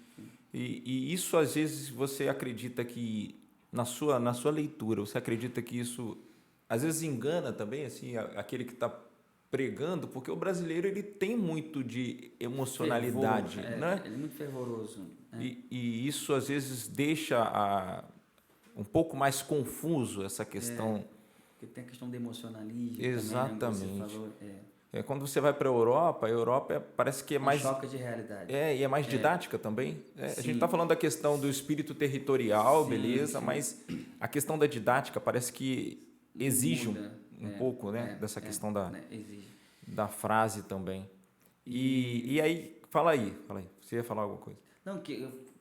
E isso, às vezes, você acredita que, na sua leitura, você acredita que isso, às vezes, engana também, assim, aquele que está pregando, porque o brasileiro, ele tem muito de emocionalidade, né? Ele é muito fervoroso. E isso, às vezes, deixa um pouco mais confuso essa questão. Porque tem a questão do emocionalismo. Exatamente. Também, né, você falou, quando você vai para a Europa parece que é mais... choque de realidade. E é mais didática também. A gente está falando da questão do espírito territorial, beleza, mas a questão da didática parece que exige um pouco, né, dessa questão da frase também. E aí, fala aí, você ia falar alguma coisa? Não,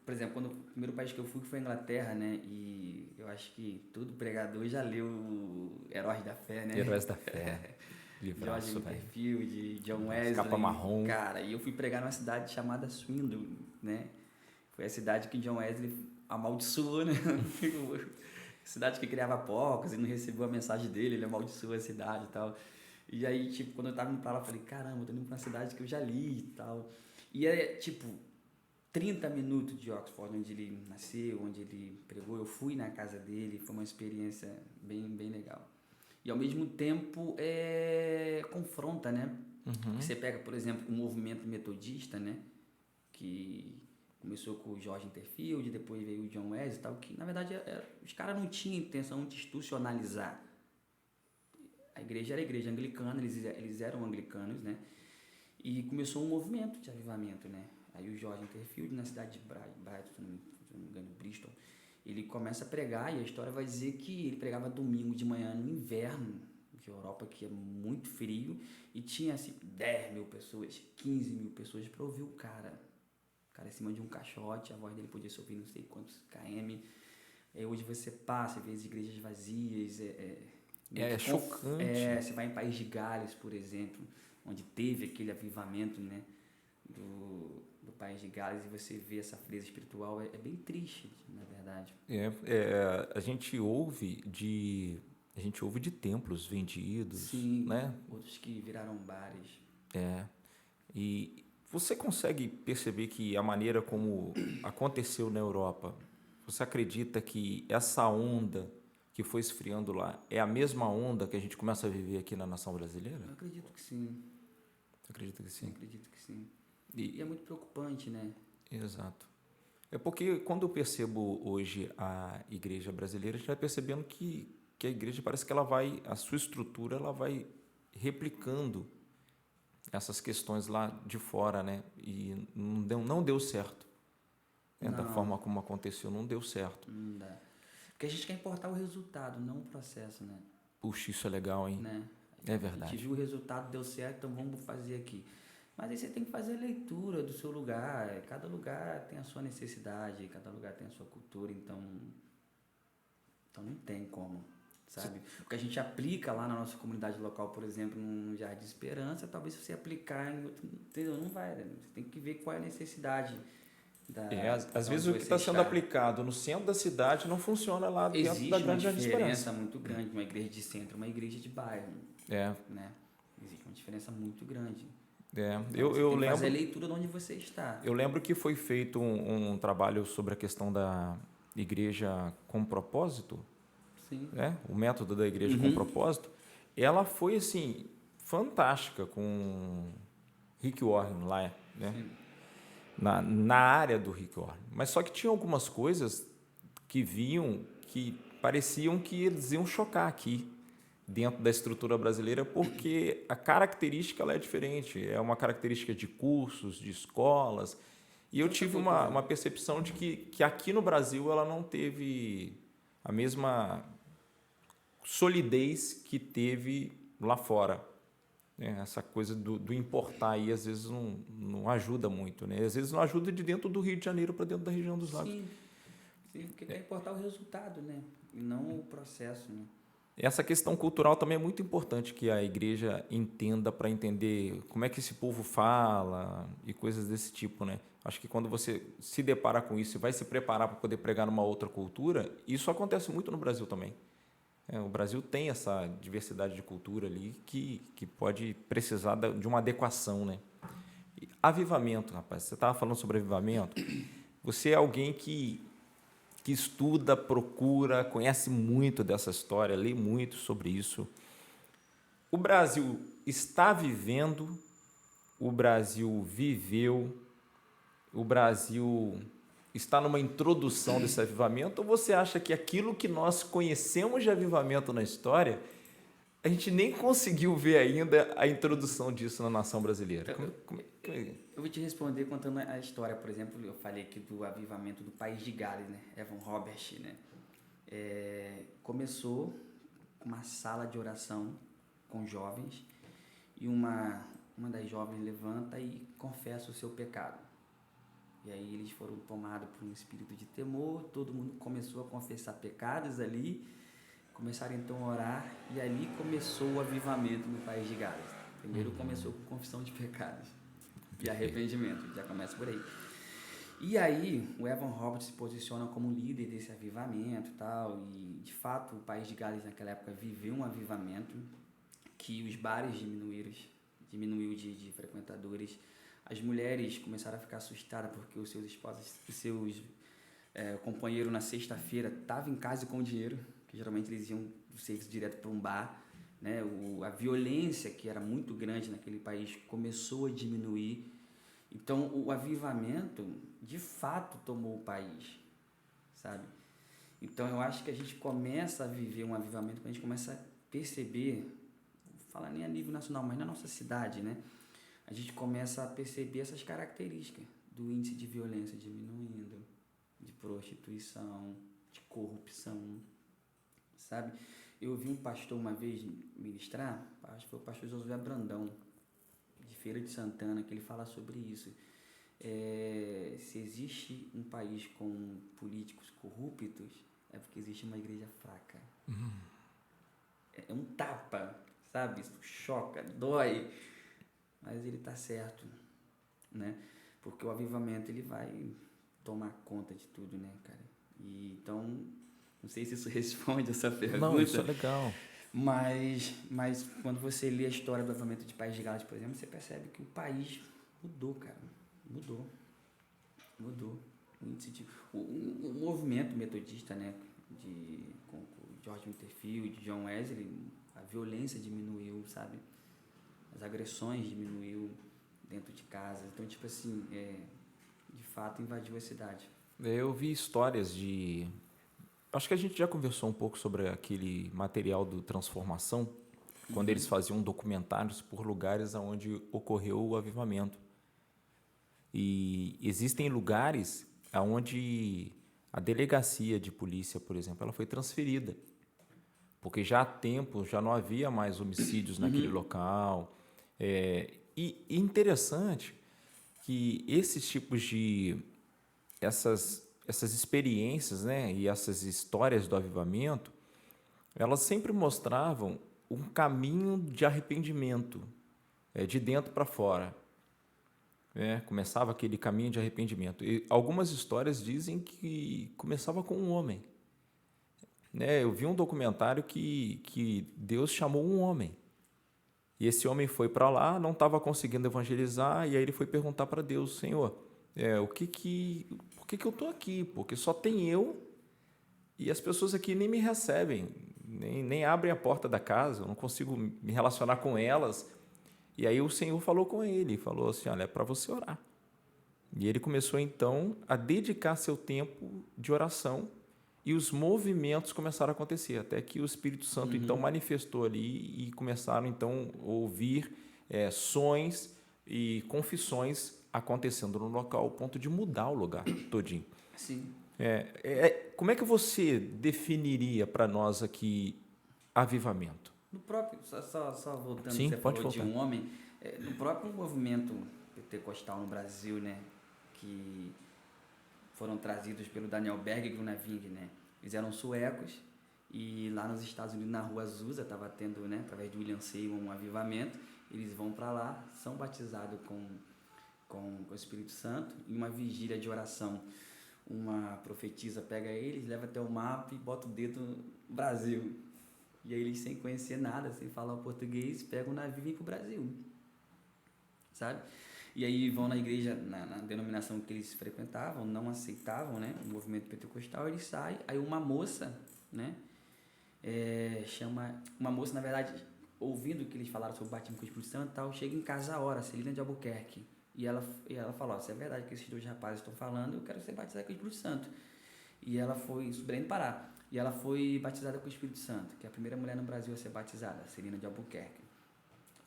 por exemplo, o primeiro país que eu fui foi a Inglaterra, né, e eu acho que todo pregador já leu Heróis da Fé, né? Heróis da Fé. George Winterfield, de John Wesley. Capa marrom. Cara, e eu fui pregar numa cidade chamada Swindon, né? Foi a cidade que John Wesley amaldiçoou, né? cidade que criava porcos e não recebeu a mensagem dele, ele amaldiçoou a cidade e tal. E aí, tipo, quando eu tava indo pra lá, eu falei, caramba, eu tô indo pra uma cidade que eu já li e tal. E é, tipo, 30 minutos de Oxford, onde ele nasceu, onde ele pregou. Eu fui na casa dele, foi uma experiência bem legal. E ao mesmo tempo, confronta, né? Uhum. Você pega, por exemplo, o movimento metodista, né? Que começou com o George Interfield, depois veio o John Wesley e tal, que na verdade os caras não tinham intenção de institucionalizar. A igreja era a igreja anglicana, eles eram anglicanos, né? E começou um movimento de avivamento, né? Aí o George Interfield, na cidade de Brighton, se não me engano, Bristol, ele começa a pregar e a história vai dizer que ele pregava domingo de manhã no inverno, que a Europa que é muito frio, e tinha assim 10 mil pessoas, 15 mil pessoas para ouvir o cara em cima de um caixote, a voz dele podia se ouvir não sei quantos km. Hoje você passa, vê as igrejas vazias, É chocante. você vai em País de Gales, por exemplo, onde teve aquele avivamento, né, do País de Gales, e você vê essa frieza espiritual, é bem triste, na verdade. A gente ouve de templos vendidos, Sim, né? outros que viraram bares. E você consegue perceber que a maneira como aconteceu na Europa, você acredita que essa onda que foi esfriando lá é a mesma onda que a gente começa a viver aqui na nação brasileira? Eu acredito que sim. Você acredita que sim? Eu acredito que sim. E é muito preocupante, né? Exato. É porque quando eu percebo hoje a igreja brasileira, a gente vai percebendo que a igreja parece que a sua estrutura, ela vai replicando essas questões lá de fora, né? E não deu certo. Da forma como aconteceu, não deu certo. Não dá. Porque a gente quer importar o resultado, não o processo, né? Puxa, isso é legal, hein? Né? É A verdade. gente viu o resultado, deu certo, então vamos fazer aqui. Mas aí você tem que fazer a leitura do seu lugar. Cada lugar tem a sua necessidade, cada lugar tem a sua cultura, então não tem como, sabe? O que a gente aplica lá na nossa comunidade local, por exemplo, no Jardim de Esperança, talvez se você aplicar em outro, entendeu? Não vai, né? Você tem que ver qual é a necessidade às vezes o que está sendo aplicado no centro da cidade não funciona lá dentro da Grande Jardim de Esperança. Existe uma diferença muito grande, uma igreja de centro, uma igreja de bairro. Né? Existe uma diferença muito grande. Então, eu você tem que lembro, fazer a leitura de onde você está. Eu lembro que foi feito um trabalho sobre a questão da igreja com propósito. Sim. Né? O método da igreja com propósito. Ela foi, assim, fantástica com Rick Warren lá, né? Na área do Rick Warren. Mas só que tinha algumas coisas que pareciam que eles iam chocar aqui dentro da estrutura brasileira, porque a característica ela é diferente. É uma característica de cursos, de escolas. E eu tive uma percepção de que aqui no Brasil ela não teve a mesma solidez que teve lá fora. Essa coisa do importar aí, às vezes, não ajuda muito. Né? Às vezes não ajuda de dentro do Rio de Janeiro para dentro da região dos lagos. Sim, porque quer importar o resultado, né? E não o processo, né? Essa questão cultural também é muito importante que a igreja entenda para entender como é que esse povo fala e coisas desse tipo, né? Acho que quando você se depara com isso e vai se preparar para poder pregar numa outra cultura, isso acontece muito no Brasil também. O Brasil tem essa diversidade de cultura ali que pode precisar de uma adequação, né? Avivamento, rapaz. Você estava falando sobre avivamento. Você é alguém que estuda, procura, conhece muito dessa história, lê muito sobre isso. O Brasil está vivendo, o Brasil viveu, o Brasil está numa introdução desse avivamento, ou você acha que aquilo que nós conhecemos de avivamento na história, a gente nem conseguiu ver ainda a introdução disso na nação brasileira? Eu vou te responder contando a história. Por exemplo, eu falei aqui do avivamento do País de Gales, né? Evan Roberts, né? Começou com uma sala de oração com jovens e uma das jovens levanta e confessa o seu pecado. E aí eles foram tomados por um espírito de temor, todo mundo começou a confessar pecados ali, começaram então a orar, e ali começou o avivamento no País de Gales. Primeiro começou com confissão de pecados e arrependimento, já começa por aí. E aí, o Evan Roberts se posiciona como líder desse avivamento e tal, e de fato o país de Gales naquela época viveu um avivamento, que os bares diminuiu de frequentadores, as mulheres começaram a ficar assustadas porque os seus esposos, os seus companheiros na sexta-feira estavam em casa com dinheiro, que geralmente eles iam do serviço direto para um bar, né? A violência, que era muito grande naquele país, começou a diminuir. Então, o avivamento, de fato, tomou o país, sabe? Então, eu acho que a gente começa a viver um avivamento quando a gente começa a perceber, não vou falar nem a nível nacional, mas na nossa cidade, né? A gente começa a perceber essas características do índice de violência diminuindo, de prostituição, de corrupção, sabe? Eu ouvi um pastor uma vez ministrar, acho que foi o pastor Josué Brandão, de Feira de Santana, que ele fala sobre isso. Se existe um país com políticos corruptos, é porque existe uma igreja fraca. É um tapa, sabe? Isso choca, dói, mas ele tá certo, né? Porque o avivamento, ele vai tomar conta de tudo, né, cara? E então, não sei se isso responde essa pergunta. Não, isso é legal. Mas quando você lê a história do avivamento de País de Gales, por exemplo, você percebe que o país mudou, cara. Mudou. O movimento metodista, né, com George Winterfield, John Wesley, a violência diminuiu, sabe? As agressões diminuiu dentro de casa. Então, tipo assim, de fato invadiu a cidade. Eu vi histórias de... Acho que a gente já conversou um pouco sobre aquele material do Transformação, quando eles faziam documentários por lugares onde ocorreu o avivamento. E existem lugares onde a delegacia de polícia, por exemplo, ela foi transferida, porque já há tempo já não havia mais homicídios naquele local. E interessante que esses tipos de... essas experiências, né, e essas histórias do avivamento, elas sempre mostravam um caminho de arrependimento, de dentro para fora. Começava aquele caminho de arrependimento. E algumas histórias dizem que começava com um homem. Eu vi um documentário que Deus chamou um homem. E esse homem foi para lá, não estava conseguindo evangelizar, e aí ele foi perguntar para Deus: Senhor, por que eu estou aqui? Porque só tem eu e as pessoas aqui nem me recebem, nem abrem a porta da casa, eu não consigo me relacionar com elas. E aí o Senhor falou com ele, falou assim: olha, é para você orar. E ele começou então a dedicar seu tempo de oração e os movimentos começaram a acontecer, até que o Espírito Santo então manifestou ali e começaram então a ouvir sons e confissões acontecendo no local, ao ponto de mudar o lugar todinho. Sim. Como é que você definiria para nós aqui avivamento? No próprio, só voltando, Sim, você pode falou de voltar. um homem, no próprio movimento pentecostal no Brasil, né, que foram trazidos pelo Daniel Berg e Gunnar Wing, né, eles eram suecos, e lá nos Estados Unidos, na Rua Azusa, estava tendo, né, através do William Seymour, um avivamento, eles vão para lá, são batizados com o Espírito Santo, e uma vigília de oração, uma profetisa pega eles, leva até o mapa e bota o dedo no Brasil. E aí eles, sem conhecer nada, sem falar o português, pegam o navio e vêm para o Brasil, sabe? E aí vão na igreja, na denominação que eles frequentavam, não aceitavam, né, o movimento pentecostal, eles saem, aí uma moça, né, uma moça, na verdade, ouvindo que eles falaram sobre o batismo com o Espírito Santo e tal, chega em casa a hora, Celina de Albuquerque, e ela falou: se é verdade que esses dois rapazes estão falando, eu quero ser batizada com o Espírito Santo. E ela foi, isso Belém do Pará, e ela foi batizada com o Espírito Santo, que é a primeira mulher no Brasil a ser batizada, Celina de Albuquerque.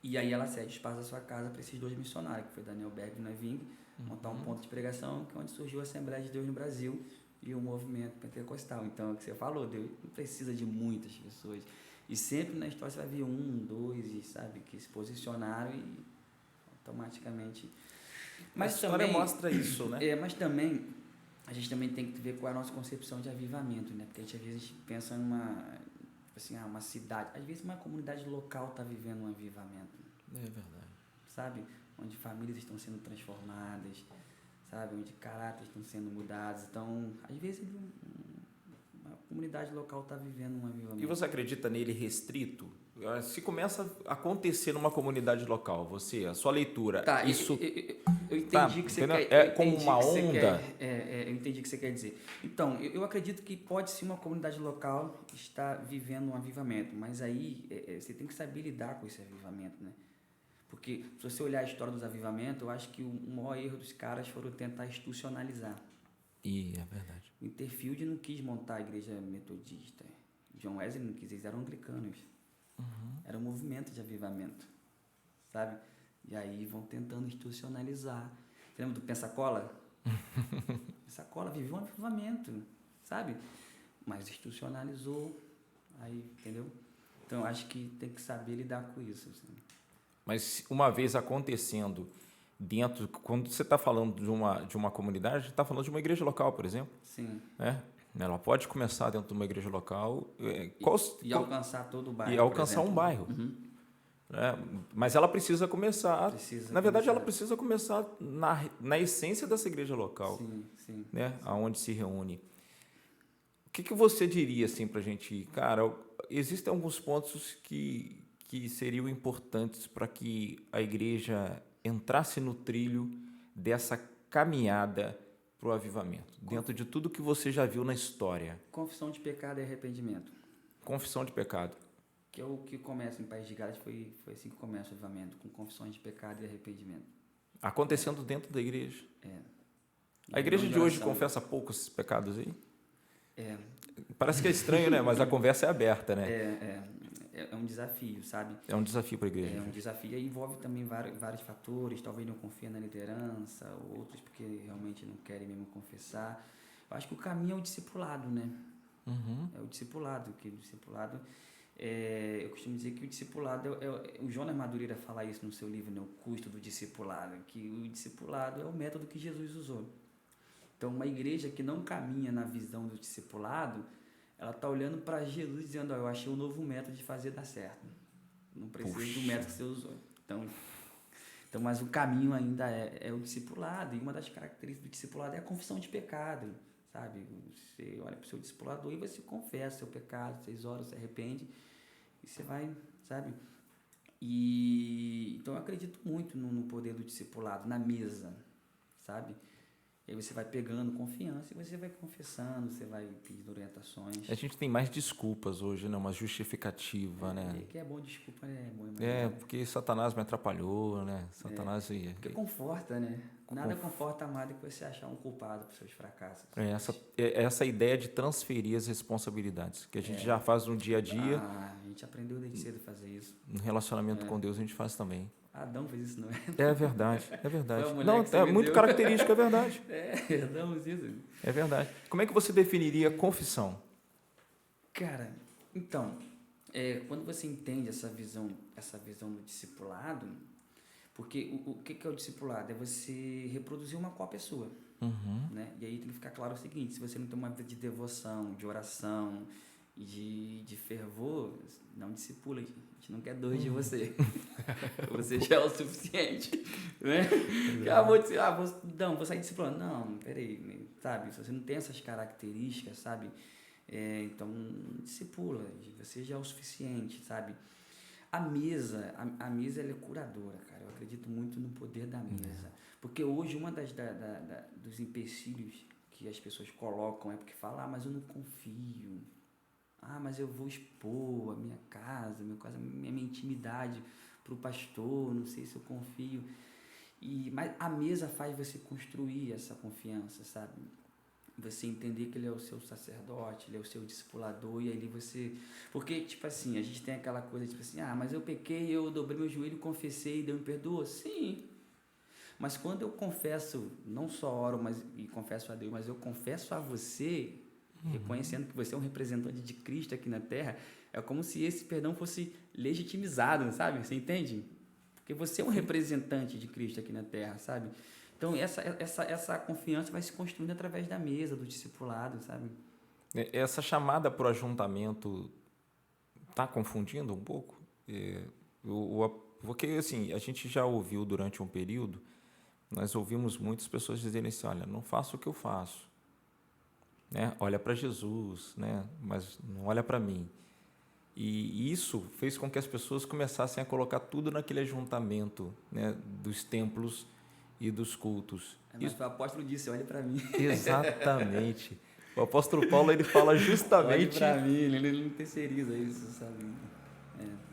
E aí ela cede espaço da sua casa para esses dois missionários, que foi Daniel Berg e Naving, montar um ponto de pregação, que é onde surgiu a Assembleia de Deus no Brasil e o movimento pentecostal. Então, é o que você falou, Deus não precisa de muitas pessoas. E sempre na história você vai ver 1, 2, sabe, que se posicionaram e automaticamente... Mas a história também mostra isso, né? Mas também, a gente também tem que ver qual é a nossa concepção de avivamento, né? Porque às vezes a gente pensa uma cidade, às vezes uma comunidade local está vivendo um avivamento. É verdade. Sabe? Onde famílias estão sendo transformadas, sabe? Onde caráteres estão sendo mudados. Então, às vezes, uma comunidade local está vivendo um avivamento. E você acredita nele restrito? Se começa a acontecer numa comunidade local, a sua leitura, Tá, isso... eu entendi tá, que você entendeu? quer... É como uma onda? Eu entendi o que você quer dizer. Então, eu acredito que pode sim uma comunidade local estar vivendo um avivamento, mas aí você tem que saber lidar com esse avivamento, né? Porque se você olhar a história dos avivamentos, eu acho que o maior erro dos caras foram tentar institucionalizar. E é verdade. Winterfield não quis montar a igreja metodista. John Wesley não quis, eles eram anglicanos. Era um movimento de avivamento, sabe? E aí vão tentando institucionalizar. Você lembra do Pensacola? Pensacola viveu um avivamento, sabe? Mas institucionalizou, aí, entendeu? Então, eu acho que tem que saber lidar com isso. Assim. Mas uma vez acontecendo dentro, quando você está falando de uma comunidade, está falando de uma igreja local, por exemplo. Sim. Né? Ela pode começar dentro de uma igreja local e alcançar todo o bairro. E alcançar um bairro. Né? Mas ela precisa começar. Na verdade, ela precisa começar na essência dessa igreja local. Sim, sim. Né? Onde se reúne. O que você diria assim, para a gente ir? Cara, existem alguns pontos que seriam importantes para que a igreja entrasse no trilho dessa caminhada para o avivamento, dentro de tudo que você já viu na história. Confissão de pecado e arrependimento. Confissão de pecado. Que é o que começa em País de Gales, foi assim que começa o avivamento, com confissões de pecado e arrependimento. Acontecendo dentro da igreja. A E igreja de hoje confessa poucos pecados aí? É. Parece que é estranho, né? Mas a conversa é aberta, né? É um desafio, sabe? É um desafio para a igreja. É um desafio. E envolve também vários fatores. Talvez não confia na liderança, outros porque realmente não querem mesmo confessar. Eu acho que o caminho é o discipulado, né? É o discipulado. Eu costumo dizer que o discipulado... o Jonas Madureira fala isso no seu livro, né? O custo do discipulado. Que o discipulado é o método que Jesus usou. Então, uma igreja que não caminha na visão do discipulado... ela está olhando para Jesus dizendo, eu achei um novo método de fazer dar certo. Não preciso do método que você usou. Então, mas o caminho ainda é o discipulado. E uma das características do discipulado é a confissão de pecado. Sabe? Você olha para o seu discipulador e você confessa seu pecado, 6 horas, se arrepende. E você vai, sabe? Então, eu acredito muito no poder do discipulado, na mesa, sabe? E aí você vai pegando confiança e você vai confessando, você vai pedindo orientações. A gente tem mais desculpas hoje, né? Uma justificativa, né? Que é bom, desculpa, né? Porque Satanás me atrapalhou, né? Satanás... Porque conforta, né? Nada conforta mais do que você achar um culpado por seus fracassos. Essa ideia de transferir as responsabilidades, que a gente já faz no dia a dia. A gente aprendeu desde cedo a fazer isso. No relacionamento com Deus a gente faz também. Adão fez isso, não é? É verdade. Não, é muito característico, é verdade. Adão fez isso. É verdade. Como é que você definiria confissão? Cara, então, quando você entende essa visão do discipulado, porque o que é o discipulado? É você reproduzir uma cópia sua. Né? E aí tem que ficar claro o seguinte, se você não tem uma vida de devoção, de oração, de fervor, não discipula, a gente não quer 2 de você. Você já é o suficiente. Né? Vou sair discipulando. Não, peraí, sabe? Se você não tem essas características, sabe? Então, discipula, você já é o suficiente, sabe? A mesa ela é curadora, cara. Eu acredito muito no poder da mesa. Porque hoje, uma dos empecilhos que as pessoas colocam é porque falam, mas eu não confio. Mas eu vou expor a minha casa, minha intimidade para o pastor, não sei se eu confio. Mas a mesa faz você construir essa confiança, sabe? Você entender que ele é o seu sacerdote, ele é o seu discipulador, e aí você... Porque, tipo assim, a gente tem aquela coisa, tipo assim, mas eu pequei, eu dobrei meu joelho, confessei, Deus me perdoa? Sim. Mas quando eu confesso, não só oro e confesso a Deus, mas eu confesso a você... reconhecendo que você é um representante de Cristo aqui na Terra, é como se esse perdão fosse legitimizado, sabe? Você entende? Porque você é um representante de Cristo aqui na Terra, sabe? Então, essa confiança vai se construindo através da mesa, do discipulado, sabe? Essa chamada para o ajuntamento está confundindo um pouco? Porque, assim, a gente já ouviu durante um período nós ouvimos muitas pessoas dizerem assim, olha, não faça o que eu faço, né? Olha para Jesus, né? Mas não olha para mim. E isso fez com que as pessoas começassem a colocar tudo naquele ajuntamento, né, dos templos e dos cultos. Mas o apóstolo disse, olhe para mim. Exatamente. O apóstolo Paulo ele fala Olhe justamente. para mim, ele não terceiriza isso, sabe?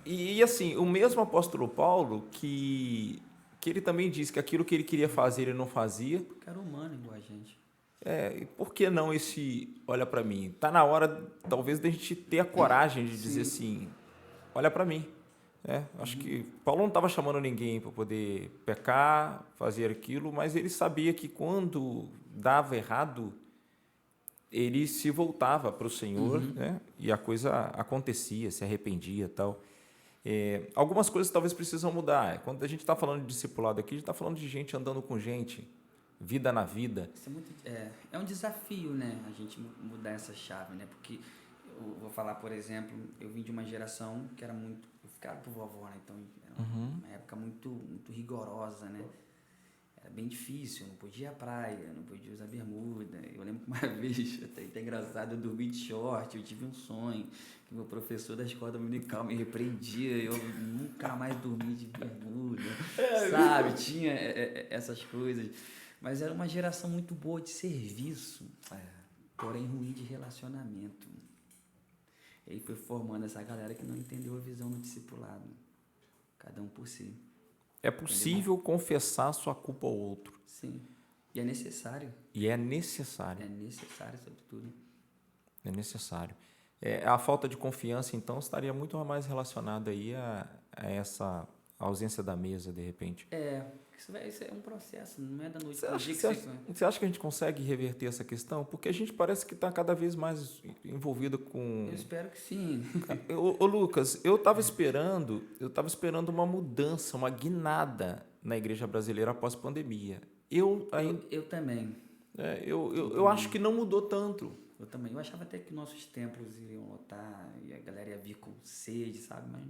E assim, o mesmo apóstolo Paulo que ele também diz que aquilo que ele queria fazer ele não fazia. Porque era humano igual a gente. E por que não esse olha para mim? Tá na hora, talvez, da gente ter a coragem de dizer assim, olha para mim. Acho que Paulo não estava chamando ninguém para poder pecar, fazer aquilo, mas ele sabia que quando dava errado, ele se voltava para o Senhor, né? E a coisa acontecia, se arrependia e tal. Algumas coisas talvez precisam mudar. Quando a gente está falando de discipulado aqui, a gente está falando de gente andando com gente, vida na vida. Isso é um desafio, né? A gente mudar essa chave, né? Porque eu vou falar, por exemplo, eu vim de uma geração que era muito... Eu ficava por vovó, né? Então era uma época muito, muito rigorosa, né? Era bem difícil, não podia ir à praia, não podia usar bermuda. Eu lembro que uma vez, até engraçado, eu dormi de short, eu tive um sonho que meu professor da escola dominical me repreendia, eu nunca mais dormi de bermuda, sabe? Tinha essas coisas. Mas era uma geração muito boa de serviço, porém ruim de relacionamento. E aí foi formando essa galera que não entendeu a visão do discipulado. Cada um por si. É possível confessar sua culpa ao outro. Sim. E é necessário. E é necessário. É necessário, sobretudo. É necessário. A falta de confiança, então, estaria muito mais relacionada aí a essa ausência da mesa, de repente. Isso é um processo, não é da noite para o dia que Você acha que a gente consegue reverter essa questão? Porque a gente parece que está cada vez mais envolvido com... Eu espero que sim. Ô Lucas, eu estava esperando uma mudança, uma guinada na igreja brasileira após a pandemia. Eu também. Eu acho que não mudou tanto. Eu também. Eu achava até que nossos templos iriam lotar e a galera ia vir com sede, sabe? Mas...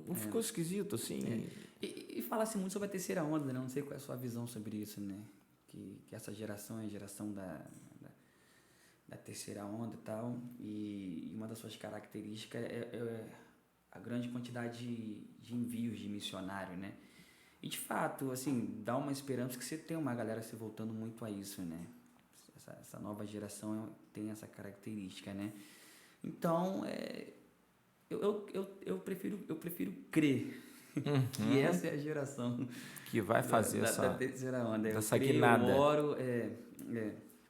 Não ficou esquisito, assim? E fala-se muito sobre a terceira onda, né? Não sei qual é a sua visão sobre isso, né? Que essa geração é a geração da terceira onda e tal. E uma das suas características é a grande quantidade de envios de missionário, né? E, de fato, assim, dá uma esperança que você tem uma galera se voltando muito a isso, né? Essa nova geração tem essa característica, né? Então, eu prefiro crer que essa é a geração que vai fazer da terceira onda. Essa guinada. Eu oro,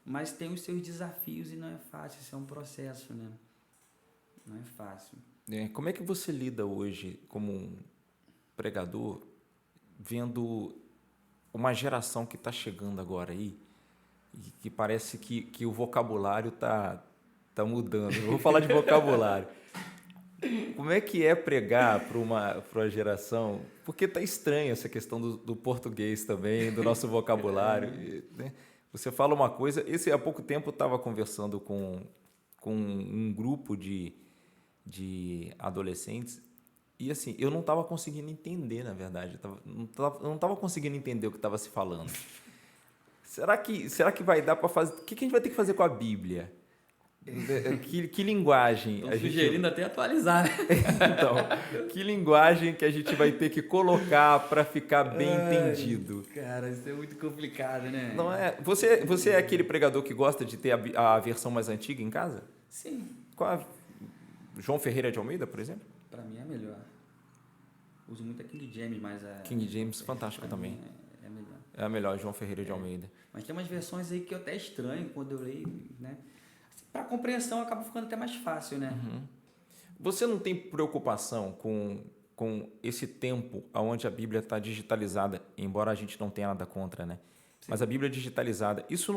mas tem os seus desafios e não é fácil, isso é um processo, né? Não é fácil. Como é que você lida hoje como um pregador, vendo uma geração que está chegando agora aí, e que parece que o vocabulário tá mudando? Eu vou falar de vocabulário. Como é que é pregar para uma geração? Porque tá estranho essa questão do português também, do nosso vocabulário. Né? Você fala uma coisa... Há pouco tempo eu estava conversando com um grupo de adolescentes e, assim, eu não estava conseguindo entender, na verdade. Eu não estava conseguindo entender o que estava se falando. Será que vai dar para fazer... O que a gente vai ter que fazer com a Bíblia? Que linguagem? Estão sugerindo até atualizar, né? Então, que linguagem que a gente vai ter que colocar para ficar bem entendido? Cara, isso é muito complicado, né? Não é? Você é aquele pregador que gosta de ter a versão mais antiga em casa? Sim. João Ferreira de Almeida, por exemplo? Para mim é melhor. Uso muito a King James, mas King James, fantástico também. É melhor. É a melhor, João Ferreira de Almeida. Mas tem umas versões aí que eu até estranho quando eu leio, né? Para compreensão acaba ficando até mais fácil, né? Você não tem preocupação com esse tempo onde a Bíblia está digitalizada, embora a gente não tenha nada contra, né? Sim. Mas a Bíblia digitalizada, isso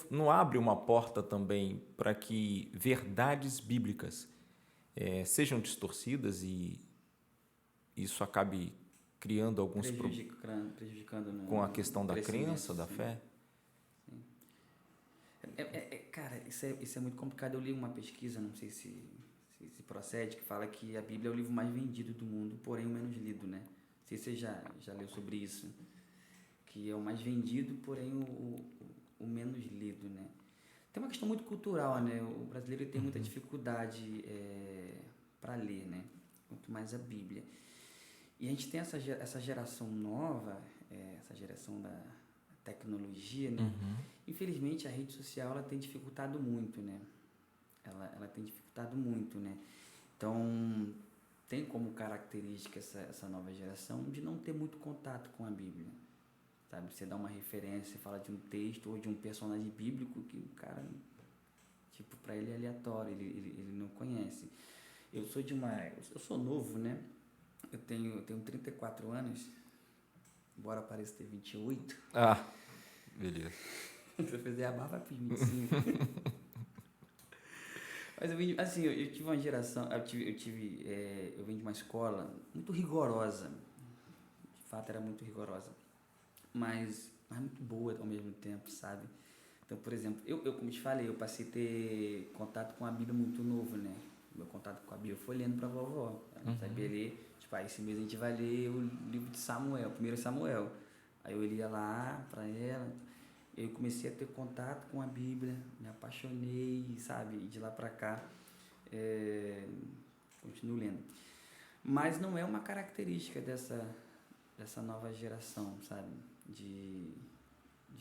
não abre uma porta também para que verdades bíblicas sejam distorcidas e isso acabe criando alguns prejudicando com a questão da crença, da fé? Sim. Cara, isso é muito complicado. Eu li uma pesquisa, não sei se procede, que fala que a Bíblia é o livro mais vendido do mundo, porém o menos lido, né? Não sei se você já leu sobre isso. que é o mais vendido, porém o menos lido, né? Tem uma questão muito cultural, né? O brasileiro tem muita dificuldade para ler, né? Muito mais a Bíblia. E a gente tem essa geração nova, essa geração da tecnologia, né? Infelizmente, a rede social ela tem dificultado muito, né? Ela tem dificultado muito, né? Então, tem como característica essa nova geração de não ter muito contato com a Bíblia, sabe? Você dá uma referência, fala de um texto ou de um personagem bíblico que o cara, tipo, para ele é aleatório, ele não conhece. Eu sou novo, né? Eu tenho 34 anos, embora pareça ter 28. Ah, beleza. Se eu fizer a barba, eu fiz 25. Mas eu tive uma geração, eu vim de uma escola muito rigorosa, de fato era muito rigorosa, mas muito boa ao mesmo tempo, sabe? Então, por exemplo, eu como te falei, eu passei a ter contato com a Bíblia muito novo, né? Meu contato com a Bíblia foi lendo pra vovó, ela não sabia ler, tipo, esse mês a gente vai ler o livro de Samuel, 1 Samuel, aí eu lia lá pra ela. Eu comecei a ter contato com a Bíblia, me apaixonei, sabe? E de lá para cá, continuo lendo. Mas não é uma característica dessa nova geração, sabe? De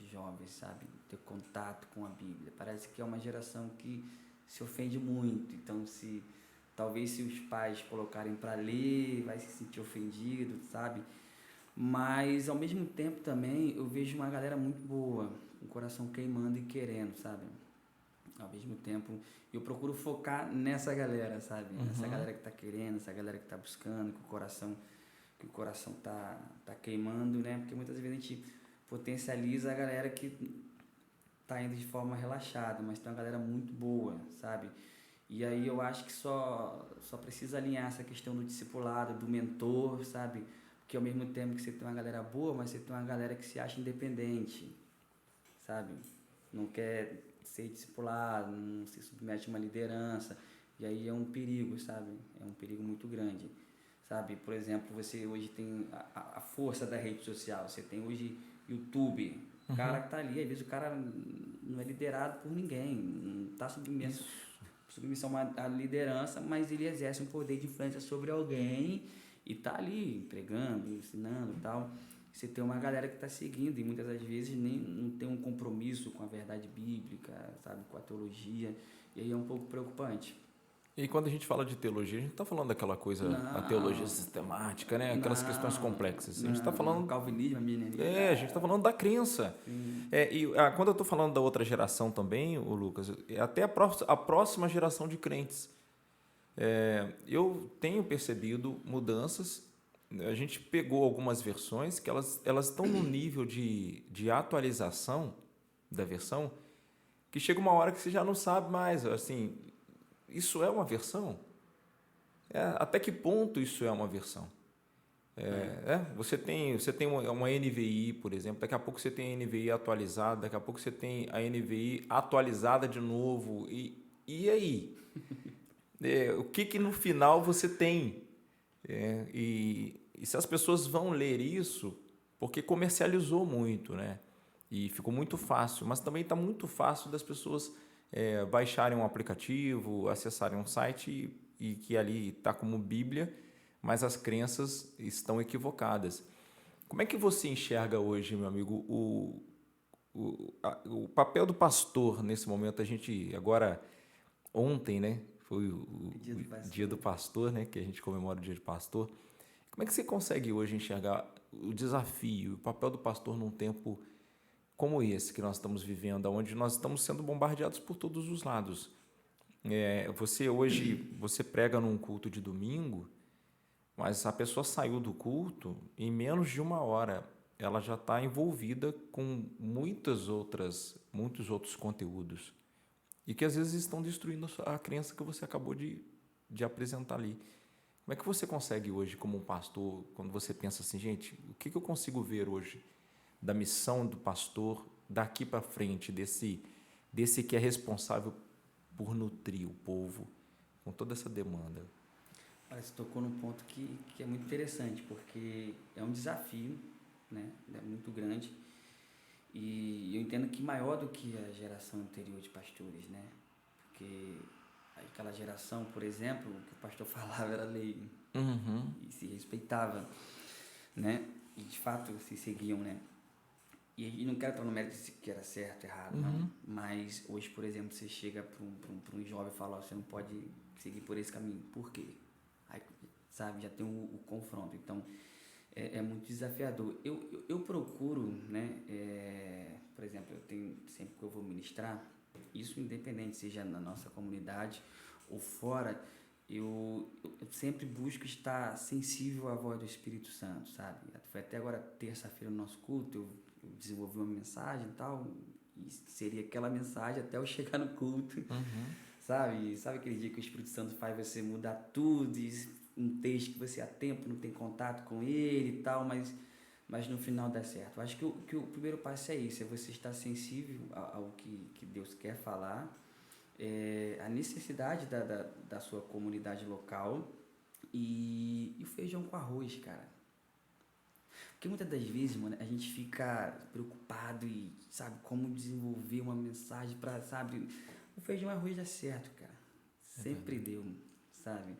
jovens, sabe? Ter contato com a Bíblia. Parece que é uma geração que se ofende muito. Então, talvez se os pais colocarem para ler, vai se sentir ofendido, sabe? Mas, ao mesmo tempo, também, eu vejo uma galera muito boa, com o coração queimando e querendo, sabe? Ao mesmo tempo, eu procuro focar nessa galera, sabe? Essa galera que tá querendo, essa galera que tá buscando, que o coração tá queimando, né? Porque muitas vezes a gente potencializa a galera que tá indo de forma relaxada, mas tem uma galera muito boa, sabe? E aí eu acho que só precisa alinhar essa questão do discipulado, do mentor, sabe? Porque ao mesmo tempo que você tem uma galera boa, mas você tem uma galera que se acha independente, sabe? Não quer ser discipulado, não se submete a uma liderança. E aí é um perigo, sabe? É um perigo muito grande, sabe? Por exemplo, você hoje tem a força da rede social. Você tem hoje YouTube. O cara que tá ali, às vezes o cara não é liderado por ninguém, não está submissão à liderança, mas ele exerce um poder de influência sobre alguém e tá ali pregando, ensinando e tal. Você tem uma galera que está seguindo e muitas das vezes nem não tem um compromisso com a verdade bíblica, sabe, com a teologia, e aí é um pouco preocupante. E quando a gente fala de teologia, a gente está falando daquela coisa, a teologia sistemática, né? Aquelas questões complexas. A gente está falando... Calvinismo, minerismo. a gente está falando da crença. Quando eu estou falando da outra geração também, o Lucas, até a próxima geração de crentes. Eu tenho percebido mudanças. A gente pegou algumas versões que elas estão num nível de atualização da versão que chega uma hora que você já não sabe mais, assim, isso é uma versão? Até que ponto isso é uma versão? Você tem uma NVI, por exemplo, daqui a pouco você tem a NVI atualizada, daqui a pouco você tem a NVI atualizada de novo, e aí? O que no final você tem? E se as pessoas vão ler isso, porque comercializou muito, né? E ficou muito fácil, mas também está muito fácil das pessoas baixarem um aplicativo, acessarem um site e que ali está como Bíblia, mas as crenças estão equivocadas. Como é que você enxerga hoje, meu amigo, o papel do pastor nesse momento? A gente agora, ontem, né, foi o dia do pastor, né, que a gente comemora o dia do pastor. Como é que você consegue hoje enxergar o desafio, o papel do pastor num tempo como esse que nós estamos vivendo, onde nós estamos sendo bombardeados por todos os lados? Você prega num culto de domingo, mas a pessoa saiu do culto em menos de uma hora. Ela já está envolvida com muitos outros conteúdos e que às vezes estão destruindo a crença que você acabou de apresentar ali. Como é que você consegue hoje, como um pastor, quando você pensa assim, gente, o que eu consigo ver hoje da missão do pastor daqui para frente, desse que é responsável por nutrir o povo com toda essa demanda? Você tocou num ponto que é muito interessante, porque é um desafio, né? É muito grande. E eu entendo que maior do que a geração anterior de pastores, né? Porque aquela geração, por exemplo, o que o pastor falava era lei Uhum. e se respeitava, né? E de fato se seguiam, né? E não quero estar no mérito de que era certo, errado, não. Mas hoje, por exemplo, você chega para um jovem e fala, você não pode seguir por esse caminho. Por quê? Aí, sabe, já tem o confronto. Então, é muito desafiador. Eu procuro, né? Por exemplo, eu tenho, sempre que eu vou ministrar, isso independente, seja na nossa comunidade ou fora, eu sempre busco estar sensível à voz do Espírito Santo, sabe? Foi até agora terça-feira no nosso culto, eu desenvolvi uma mensagem e tal, e seria aquela mensagem até eu chegar no culto, sabe? Sabe aquele dia que o Espírito Santo faz você mudar tudo, e um texto que você há tempo não tem contato com ele e tal, mas no final dá certo. Eu acho que o primeiro passo é isso, é você estar sensível ao que Deus quer falar, a necessidade da sua comunidade local e o feijão com arroz, cara. Porque muitas das vezes, mano, a gente fica preocupado e sabe como desenvolver uma mensagem para, sabe, o feijão e arroz dá certo, cara. Sempre deu, sabe?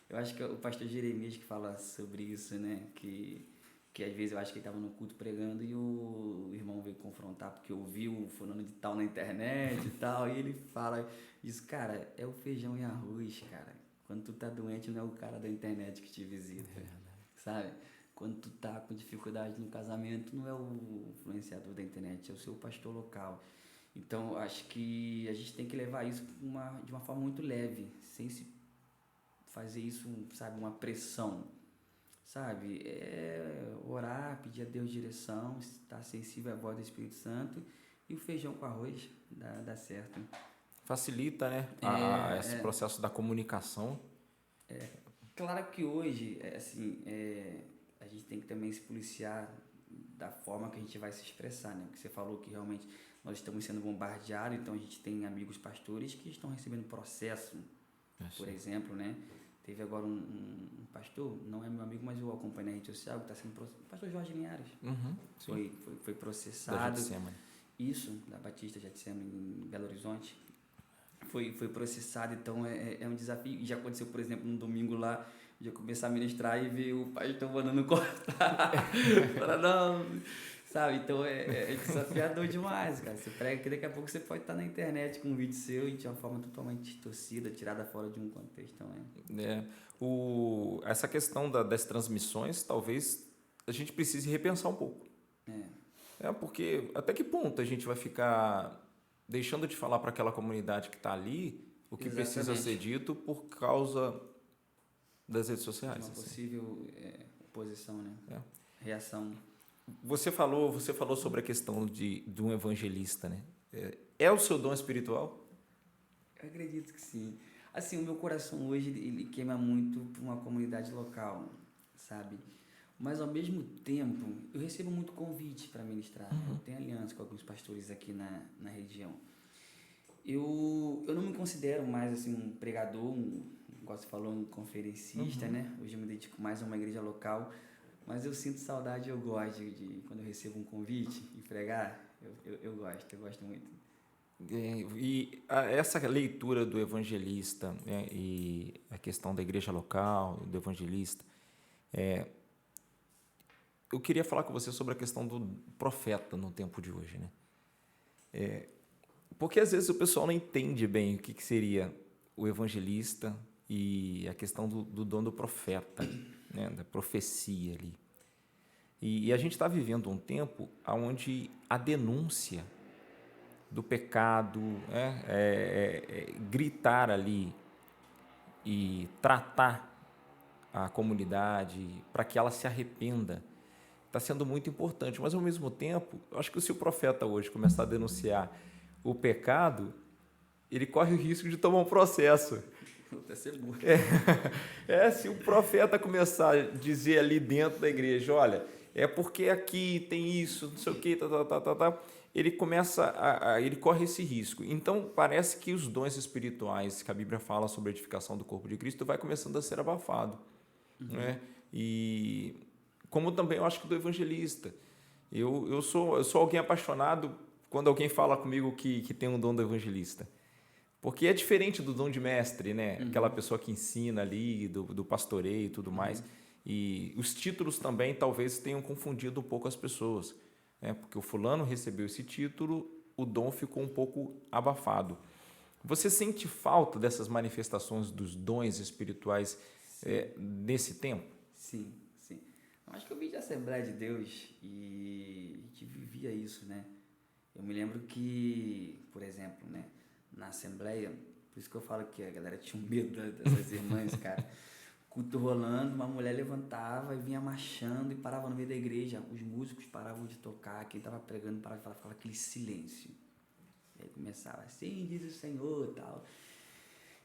Eu acho que é o pastor Jeremias que fala sobre isso, né? Que às vezes eu acho que ele estava no culto pregando e o irmão veio confrontar porque ouviu o fulano de tal na internet e tal, e ele fala isso, cara, é o feijão e arroz, cara. Quando tu tá doente não é o cara da internet que te visita, sabe? Quando tu tá com dificuldade no casamento não é o influenciador da internet, é o seu pastor local. Então, eu acho que a gente tem que levar isso de uma forma muito leve, sem se fazer isso, sabe, uma pressão, sabe? Orar, pedir a Deus direção, estar sensível à voz do Espírito Santo e o feijão com arroz dá certo. Facilita, né, esse processo da comunicação. Claro que hoje, a gente tem que também se policiar da forma que a gente vai se expressar, né? Porque você falou que realmente nós estamos sendo bombardeados, então a gente tem amigos pastores que estão recebendo processo, por exemplo, né? Teve agora um pastor, não é meu amigo, mas eu acompanho na rede social, que está sendo processado, o pastor Jorge Linhares. Foi processado. Da Getsemane. Isso, da Batista Getsemane em Belo Horizonte. Foi processado, então é um desafio. E já aconteceu, por exemplo, num domingo lá, de eu começar a ministrar e ver o pastor mandando cortar. Para não, sabe? Então é desafiador demais, cara. Você prega que daqui a pouco você pode estar na internet com um vídeo seu e de uma forma totalmente distorcida, tirada fora de um contexto também. Essa questão das transmissões, talvez a gente precise repensar um pouco. Porque até que ponto a gente vai ficar deixando de falar para aquela comunidade que está ali o que precisa ser dito por causa das redes sociais. Uma possível oposição, né? Reação. Você falou sobre a questão de um evangelista, né? É o seu dom espiritual? Eu acredito que sim. Assim, o meu coração hoje ele queima muito por uma comunidade local, sabe? Mas ao mesmo tempo, eu recebo muito convite para ministrar. Eu tenho aliança com alguns pastores aqui na região. Eu não me considero mais assim um pregador, igual você falou, um conferencista, né? Hoje eu me dedico mais a uma igreja local, mas eu sinto saudade, eu gosto de quando eu recebo um convite e pregar, eu gosto muito. E essa leitura do evangelista, né, e a questão da igreja local, do evangelista, eu queria falar com você sobre a questão do profeta no tempo de hoje, né? Porque às vezes o pessoal não entende bem o que seria o evangelista e a questão do dom do profeta, né, da profecia ali. E a gente está vivendo um tempo onde a denúncia do pecado, gritar ali e tratar a comunidade para que ela se arrependa, está sendo muito importante. Mas, ao mesmo tempo, eu acho que se o profeta hoje começar a denunciar o pecado, ele corre o risco de tomar um processo. Se o profeta começar a dizer ali dentro da igreja, olha, é porque aqui tem isso, não sei o que, ele ele corre esse risco. Então, parece que os dons espirituais que a Bíblia fala sobre a edificação do corpo de Cristo vai começando a ser abafado. Né? E como também eu acho que do evangelista. Eu sou alguém apaixonado quando alguém fala comigo que tem um dom do evangelista. Porque é diferente do dom de mestre, né? Aquela pessoa que ensina ali, do pastoreio e tudo mais. E os títulos também talvez tenham confundido um pouco as pessoas, né? Porque o fulano recebeu esse título, o dom ficou um pouco abafado. Você sente falta dessas manifestações dos dons espirituais nesse tempo? Sim, sim. Eu acho que eu vim de Assembleia de Deus e a gente vivia isso, né? Eu me lembro que, por exemplo, né, na Assembleia, por isso que eu falo que a galera tinha um medo dessas irmãs, cara. Culto rolando, uma mulher levantava e vinha marchando e parava no meio da igreja. Os músicos paravam de tocar, quem estava pregando parava de falar, ficava aquele silêncio. E aí começava assim, diz o Senhor e tal.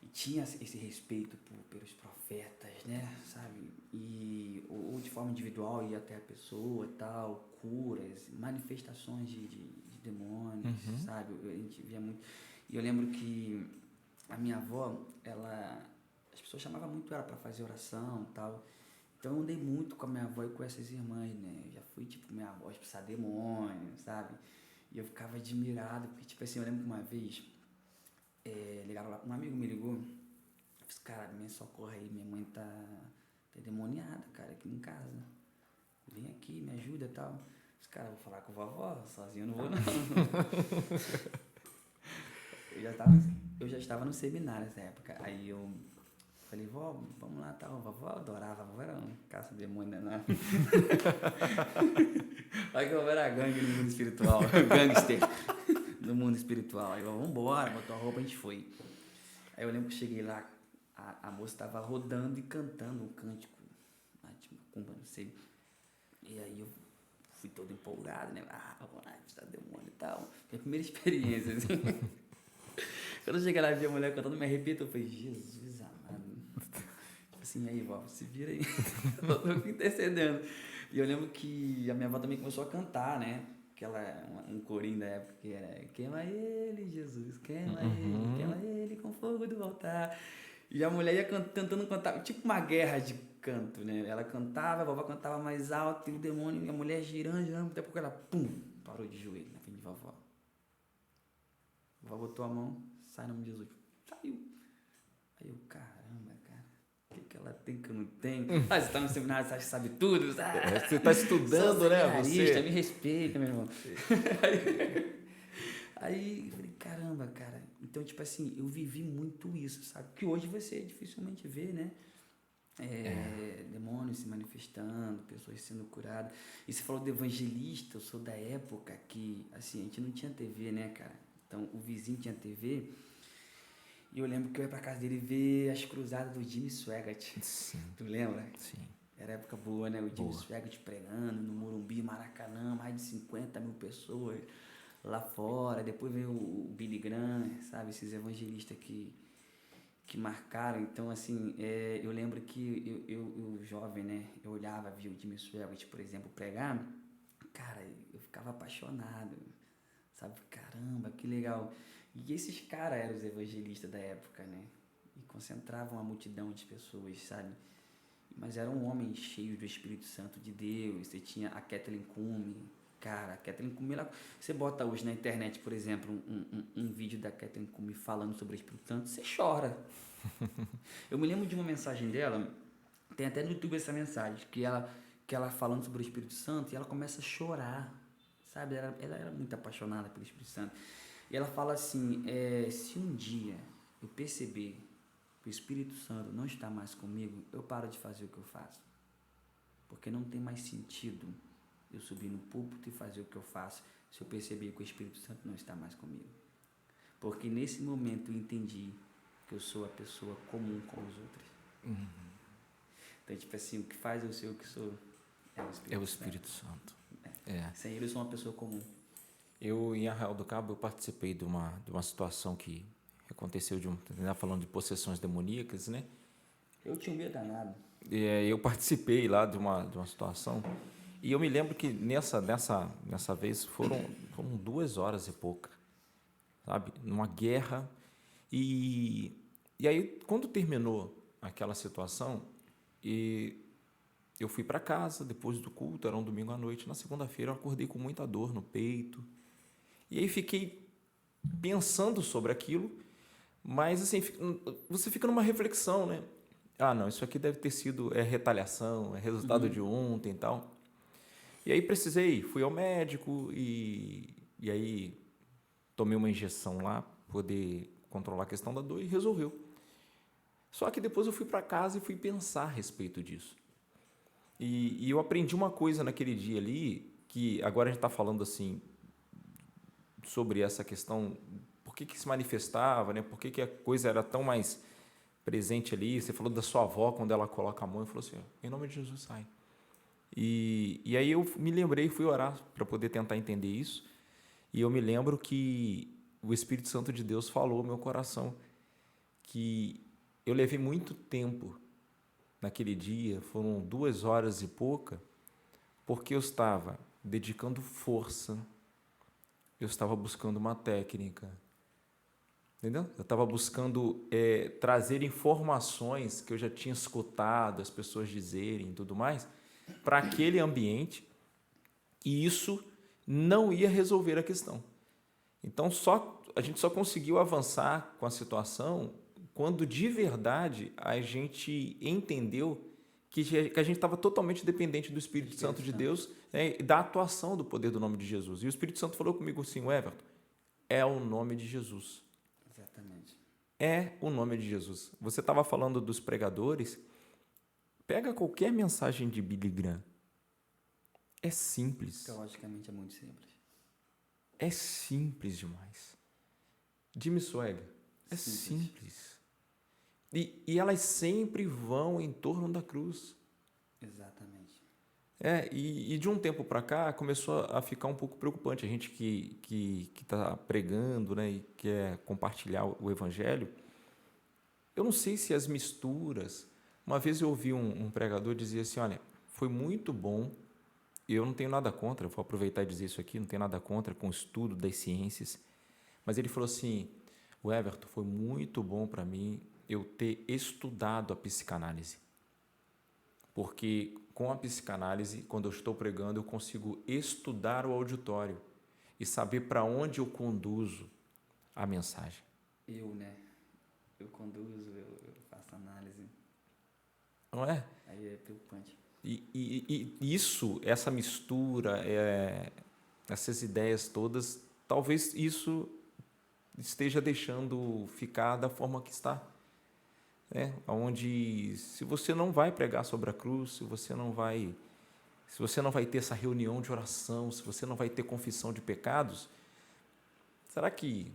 E tinha esse respeito pelos profetas, né, sabe? E, ou de forma individual, ia até a pessoa e tal, curas, manifestações de demônios, sabe? A gente via muito. E eu lembro que a minha avó, as pessoas chamavam muito ela para fazer oração e tal. Então eu andei muito com a minha avó e com essas irmãs, né? Eu já fui, tipo, minha avó expulsar demônio, sabe? E eu ficava admirado, porque, tipo assim, eu lembro que uma vez, ligaram lá, um amigo me ligou, eu disse, cara, me socorre aí, minha mãe tá endemoniada, cara, aqui em casa. Vem aqui, me ajuda e tal. Eu disse, cara, eu vou falar com a vovó, sozinho eu não vou não. Eu já estava no seminário nessa época, aí eu falei, vó, vamos lá, tal. A vovó adorava, a vovó era um caça-demônio danado. Olha que a vovó era gangue no mundo espiritual, gangster no mundo espiritual. Aí eu, vambora, botou a roupa, a gente foi. Aí eu lembro que cheguei lá, a moça estava rodando e cantando um cântico, tipo, cumba, não sei. E aí eu fui todo empolgado, né? Vamos lá, está demônio e tal. Foi a primeira experiência, assim. Quando eu cheguei lá e vi a mulher cantando, me arrepio, eu falei, Jesus amado. Tipo assim, aí, vó, se vira aí. Eu tô intercedendo. E eu lembro que a minha avó também começou a cantar, né? Um corinho da época que era queima ele, Jesus, queima ele com fogo do altar. E a mulher ia tentando cantar, tipo uma guerra de canto, né? Ela cantava, a vovó cantava mais alto, e o demônio, e a mulher girando, até porque ela, pum, parou de joelho na frente de vovó. A vovó botou a mão, sai no nome de Jesus. Saiu. Aí eu, caramba, cara, o que ela tem que eu não tenho? Você tá no seminário, você acha que sabe tudo? Você está estudando, né? Você me respeita, meu irmão. Aí eu falei, caramba, cara. Então, tipo assim, eu vivi muito isso, sabe? Que hoje você dificilmente vê, né? Demônios se manifestando, pessoas sendo curadas. E você falou do evangelista, eu sou da época que, assim, a gente não tinha TV, né, cara? Então, o vizinho tinha TV. E eu lembro que eu ia pra casa dele ver as cruzadas do Jimmy Swaggart. Sim. Tu lembra? Sim. Era época boa, né? O Jimmy Swaggart pregando no Morumbi, Maracanã, mais de 50 mil pessoas lá fora. Depois veio o Billy Graham, sabe? Esses evangelistas que marcaram. Então, assim, eu lembro que eu jovem, né? Eu olhava, via o Jimmy Swaggart, por exemplo, pregar. Cara, eu ficava apaixonado, sabe? Caramba, que legal. E esses caras eram os evangelistas da época, né? E concentravam a multidão de pessoas, sabe? Mas eram homens cheios do Espírito Santo de Deus. Você tinha a Kathleen Kuhlman. Cara, a Kathleen Kuhlman, você bota hoje na internet, por exemplo, um vídeo da Kathleen Kuhlman falando sobre o Espírito Santo, você chora. Eu me lembro de uma mensagem dela, tem até no YouTube essa mensagem, que ela falando sobre o Espírito Santo e ela começa a chorar, sabe? Ela era muito apaixonada pelo Espírito Santo. E ela fala assim, se um dia eu perceber que o Espírito Santo não está mais comigo, eu paro de fazer o que eu faço. Porque não tem mais sentido eu subir no púlpito e fazer o que eu faço se eu perceber que o Espírito Santo não está mais comigo. Porque nesse momento eu entendi que eu sou a pessoa comum com os outros. Então, tipo assim, o que faz eu ser o que sou é o Espírito Santo. Sem ele eu sou uma pessoa comum. Eu, em Arraial do Cabo, eu participei de uma situação que aconteceu falando de possessões demoníacas, né? Eu tinha um medo danado. Eu participei lá de uma situação e eu me lembro que nessa vez foram 2 horas e pouca, sabe? Numa guerra. E aí, quando terminou aquela situação, eu fui para casa depois do culto, era um domingo à noite. Na segunda-feira eu acordei com muita dor no peito. E aí fiquei pensando sobre aquilo, mas assim, você fica numa reflexão, né? Ah, não, isso aqui deve ter sido retaliação, é resultado de ontem e tal. E aí fui ao médico e aí tomei uma injeção lá, poder controlar a questão da dor e resolveu. Só que depois eu fui para casa e fui pensar a respeito disso. E eu aprendi uma coisa naquele dia ali, que agora a gente está falando assim, sobre essa questão, por que se manifestava, né? Por que a coisa era tão mais presente ali. Você falou da sua avó, quando ela coloca a mão e falou assim, em nome de Jesus, sai. E aí eu me lembrei, fui orar para poder tentar entender isso, e eu me lembro que o Espírito Santo de Deus falou no meu coração que eu levei muito tempo naquele dia, foram 2 horas e pouca, porque eu estava dedicando força, eu estava buscando uma técnica, entendeu? Eu estava buscando trazer informações que eu já tinha escutado as pessoas dizerem e tudo mais, para aquele ambiente, e isso não ia resolver a questão. Então, a gente só conseguiu avançar com a situação quando de verdade a gente entendeu que a gente estava totalmente dependente do Espírito Santo de Deus, né, e da atuação do poder do nome de Jesus. E o Espírito Santo falou comigo assim, Everton, é o nome de Jesus. Exatamente. É o nome de Jesus. Você estava falando dos pregadores, pega qualquer mensagem de Billy Graham. É simples. Teologicamente é muito simples. É simples demais. Jimmy Swaggart, é simples. E elas sempre vão em torno da cruz. Exatamente. E de um tempo para cá começou a ficar um pouco preocupante. A gente que está pregando, né, e quer compartilhar o evangelho, eu não sei se as misturas... Uma vez eu ouvi um pregador dizer assim, olha, foi muito bom, e eu não tenho nada contra, eu vou aproveitar e dizer isso aqui, não tenho nada contra com o estudo das ciências, mas ele falou assim, o Everton, foi muito bom para mim eu ter estudado a psicanálise, porque com a psicanálise, quando eu estou pregando, eu consigo estudar o auditório e saber para onde eu conduzo a mensagem. Eu conduzo, eu faço análise. Não é? Aí é preocupante. E isso, essa mistura, essas ideias todas, talvez isso esteja deixando ficar da forma que está. Onde, se você não vai pregar sobre a cruz, se você não vai ter essa reunião de oração, se você não vai ter confissão de pecados, será que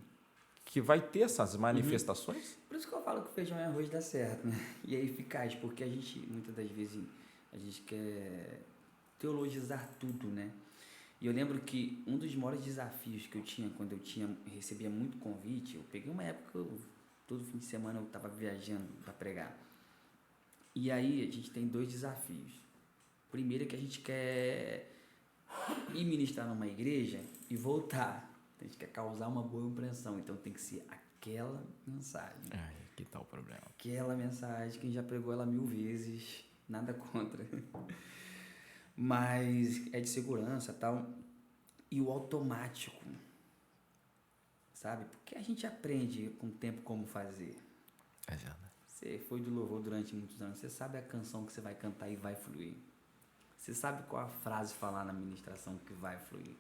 vai ter essas manifestações? Por isso que eu falo que o feijão e arroz dá certo, né? E é eficaz, porque a gente, muitas das vezes, a gente quer teologizar tudo, né? E eu lembro que um dos maiores desafios que eu tinha quando eu recebia muito convite, eu peguei uma época, todo fim de semana eu estava viajando para pregar. E aí a gente tem 2 desafios. O primeiro é que a gente quer ir ministrar numa igreja e voltar. A gente quer causar uma boa impressão, então tem que ser aquela mensagem. Que tal o problema? Aquela mensagem, quem já pregou ela 1000 vezes, nada contra. Mas é de segurança e tal. E o automático, sabe? Porque a gente aprende com o tempo como fazer. Você foi de louvor durante muitos anos, você sabe a canção que você vai cantar e vai fluir. Você sabe qual a frase falar na ministração que vai fluir.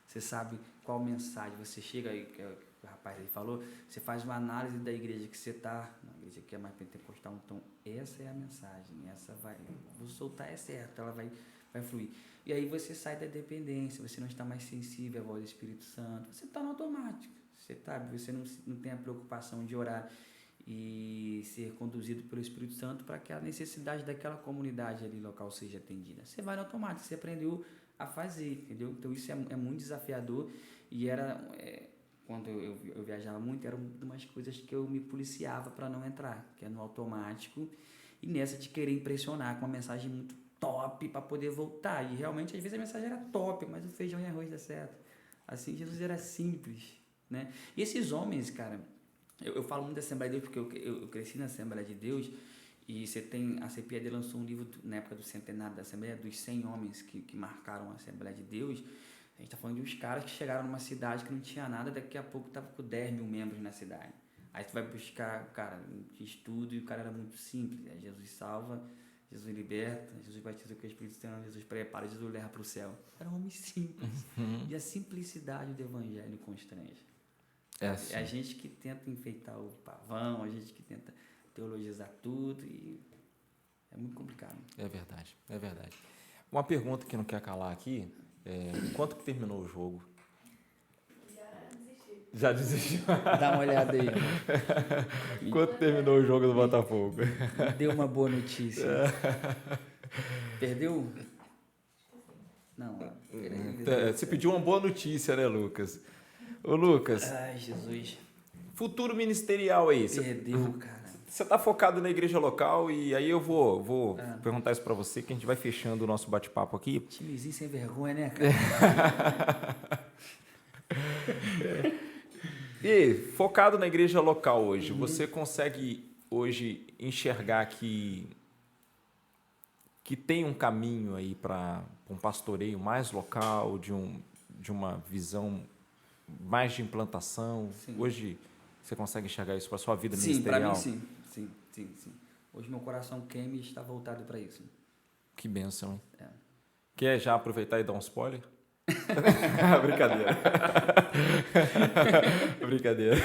Você sabe qual mensagem, você chega aí, que o rapaz aí falou, você faz uma análise da igreja que você está, na igreja que é mais pentecostal, então essa é a mensagem, essa vai, vou soltar, é certo, ela vai fluir. E aí você sai da dependência, você não está mais sensível à voz do Espírito Santo, você está no automático, você não tem a preocupação de orar e ser conduzido pelo Espírito Santo para que a necessidade daquela comunidade ali local seja atendida. Você vai no automático, você aprendeu a fazer, entendeu? Então isso é muito desafiador e quando eu viajava muito, era uma das coisas que eu me policiava para não entrar, que é no automático e nessa de querer impressionar com uma mensagem muito top para poder voltar. E realmente às vezes a mensagem era top, mas o feijão e arroz dá certo. Assim, Jesus era simples, né? E esses homens, cara, eu falo muito da Assembleia de Deus porque eu cresci na Assembleia de Deus E você tem, a CPAD lançou um livro na época do centenário da Assembleia, dos 100 homens que marcaram a Assembleia de Deus. A gente está falando de uns caras que chegaram numa cidade que não tinha nada, daqui a pouco estava com 10 mil membros na cidade. Aí tu vai buscar, cara, de estudo, e o cara era muito simples. Jesus salva, Jesus liberta, Jesus batiza com o Espírito Santo, Jesus prepara, Jesus leva para o céu. Era um homem simples. E a simplicidade do evangelho constrange. É a gente que tenta enfeitar o pavão, a gente que tenta teologizar tudo, e é muito complicado. É verdade, é verdade. Uma pergunta que não quer calar aqui, quanto que terminou o jogo? Já desistiu. Dá uma olhada aí. Quanto terminou o jogo do Botafogo? Deu uma boa notícia. Perdeu? Não. Você pediu uma boa notícia, né, Lucas? Ô, Lucas. Ai, Jesus. Futuro ministerial aí. Perdeu, cara. Você está focado na igreja local, e aí eu vou perguntar isso para você, que a gente vai fechando o nosso bate-papo aqui. Timezinho sem vergonha, né, cara? E focado na igreja local hoje, você consegue hoje enxergar que tem um caminho aí para um pastoreio mais local, de uma visão mais de implantação? Sim. Hoje você consegue enxergar isso para a sua vida Sim, ministerial? para mim sim. Sim. Hoje meu coração queima e está voltado para isso. Que bênção, hein? É. Quer já aproveitar e dar um spoiler? Brincadeira. Brincadeira.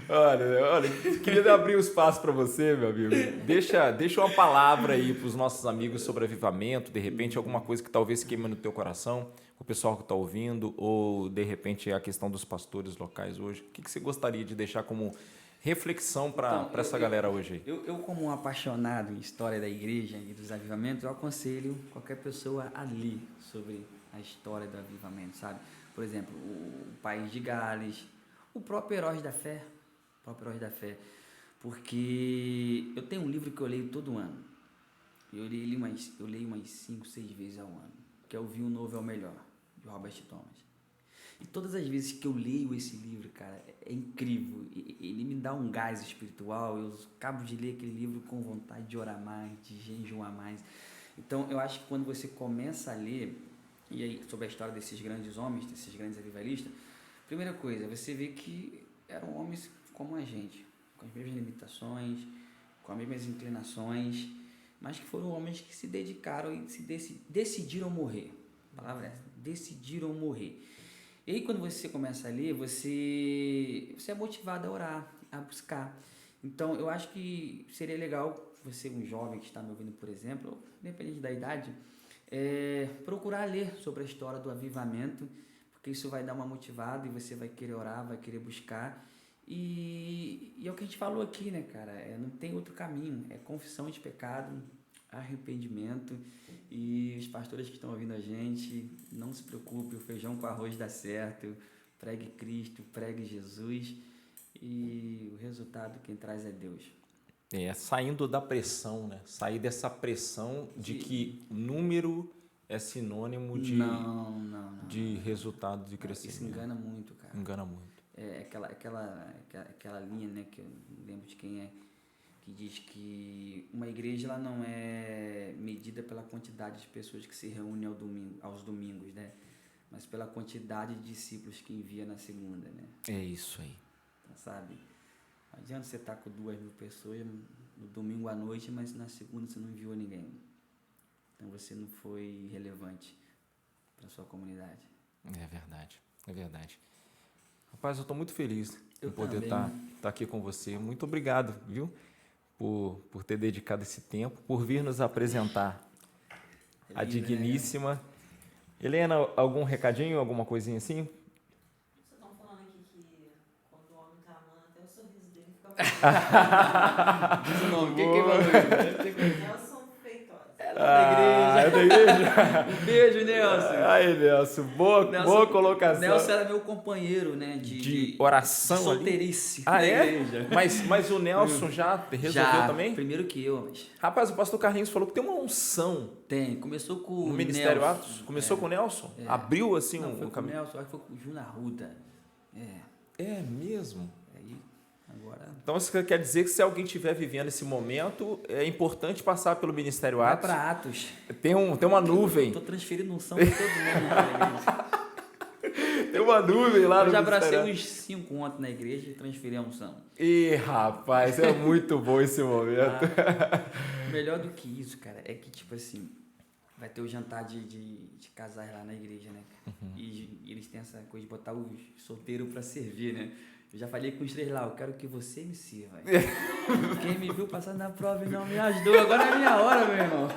Olha, queria abrir o espaço para você, meu amigo. Deixa uma palavra aí para os nossos amigos sobre avivamento, de repente alguma coisa que talvez queime no teu coração, o pessoal que está ouvindo, ou de repente a questão dos pastores locais hoje. O que você gostaria de deixar como reflexão para essa galera hoje aí? Eu, como um apaixonado em história da igreja e dos avivamentos, eu aconselho qualquer pessoa a ler sobre a história do avivamento, sabe? Por exemplo, o País de Gales, o próprio Heróis da Fé, porque eu tenho um livro que eu leio todo ano. Eu leio umas 5, 6 vezes ao ano, que é O Vinho Novo é o Melhor, de Robert Thomas. E todas as vezes que eu leio esse livro, cara, é incrível. Ele me dá um gás espiritual. Eu acabo de ler aquele livro com vontade de orar mais, de jejuar mais. Então, eu acho que quando você começa a ler, e aí sobre a história desses grandes homens, desses grandes avivalistas, primeira coisa, você vê que eram homens como a gente, com as mesmas limitações, com as mesmas inclinações, mas que foram homens que se dedicaram e decidiram morrer. A palavra é essa, decidiram morrer. E aí, quando você começa a ler, você é motivado a orar, a buscar. Então, eu acho que seria legal você, um jovem que está me ouvindo, por exemplo, independente da idade, procurar ler sobre a história do avivamento, porque isso vai dar uma motivada e você vai querer orar, vai querer buscar. E é o que a gente falou aqui, né, cara? Não tem outro caminho. É confissão de pecado, arrependimento. E os pastores que estão ouvindo a gente, não se preocupe, o feijão com arroz dá certo. Pregue Cristo, pregue Jesus. E o resultado quem traz é Deus. Saindo da pressão, né? Sair dessa pressão de que número é sinônimo de resultado de crescimento. Isso engana muito, cara. Engana muito. Aquela linha, né, que eu não lembro de quem é, que diz que uma igreja ela não é medida pela quantidade de pessoas que se reúnem aos domingos, né? Mas pela quantidade de discípulos que envia na segunda, né? É isso aí. Então, sabe? Não adianta você estar com 2.000 pessoas no domingo à noite, mas na segunda você não enviou ninguém. Então você não foi relevante para a sua comunidade. É verdade, é verdade. Rapaz, eu estou muito feliz em poder também. estar aqui com você. Muito obrigado, viu? Por ter dedicado esse tempo, por vir nos apresentar a digníssima. Helena, algum recadinho, alguma coisinha assim? Vocês estão falando aqui que quando o homem tá amando, até o sorriso dele fica Diz o nome, quem falou isso? Nelson Feitosa. É da igreja. Um beijo, Nelson. Aí, Nelson, boa colocação. Nelson era meu companheiro, né? De oração de solteirice. Ali. Ah, na é? igreja. Mas o Nelson já resolveu também? Primeiro que eu, mas... Rapaz, o pastor Carlinhos falou que tem uma unção. Tem, começou com no Ministério Atos. Começou com o Nelson? Abriu assim foi um com o caminho? Nelson, acho que foi com o Juna Arruda. É mesmo? Aí Agora Então, isso quer dizer que se alguém estiver vivendo esse momento, é importante passar pelo Ministério vai Atos. para Atos. Tem uma nuvem. Estou transferindo unção para todo mundo na igreja. Tem uma nuvem lá Eu no já abracei Ministério. uns 5 ontem na igreja e transferi a unção. Ih, rapaz, é muito bom esse momento. Melhor do que isso, cara, é que, tipo assim, vai ter o jantar de casais lá na igreja, né? E eles têm essa coisa de botar os solteiros pra servir, né? Eu já falei com os 3 lá, eu quero que você me sirva. Quem me viu passando na prova e não me ajudou, agora é a minha hora, meu irmão.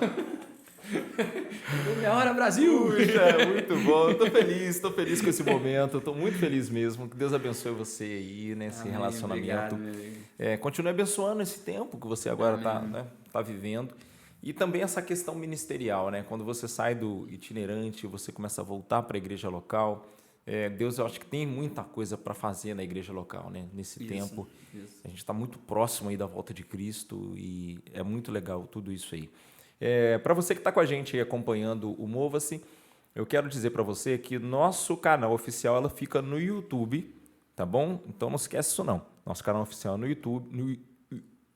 Minha hora, Brasil! Puxa, muito bom. Tô feliz com esse momento. Tô muito feliz mesmo. Que Deus abençoe você aí nesse Amém, relacionamento. obrigado, meu amigo. Continue abençoando esse tempo que você agora tá vivendo. E também essa questão ministerial, né? Quando você sai do itinerante, você começa a voltar para a igreja local. Deus, eu acho que tem muita coisa para fazer na igreja local, né? Nesse tempo. Isso. A gente está muito próximo aí da volta de Cristo e é muito legal tudo isso aí. Para você que está com a gente aí acompanhando o Mova-se, eu quero dizer para você que nosso canal oficial ela fica no YouTube, tá bom? Então não esquece isso não. Nosso canal oficial no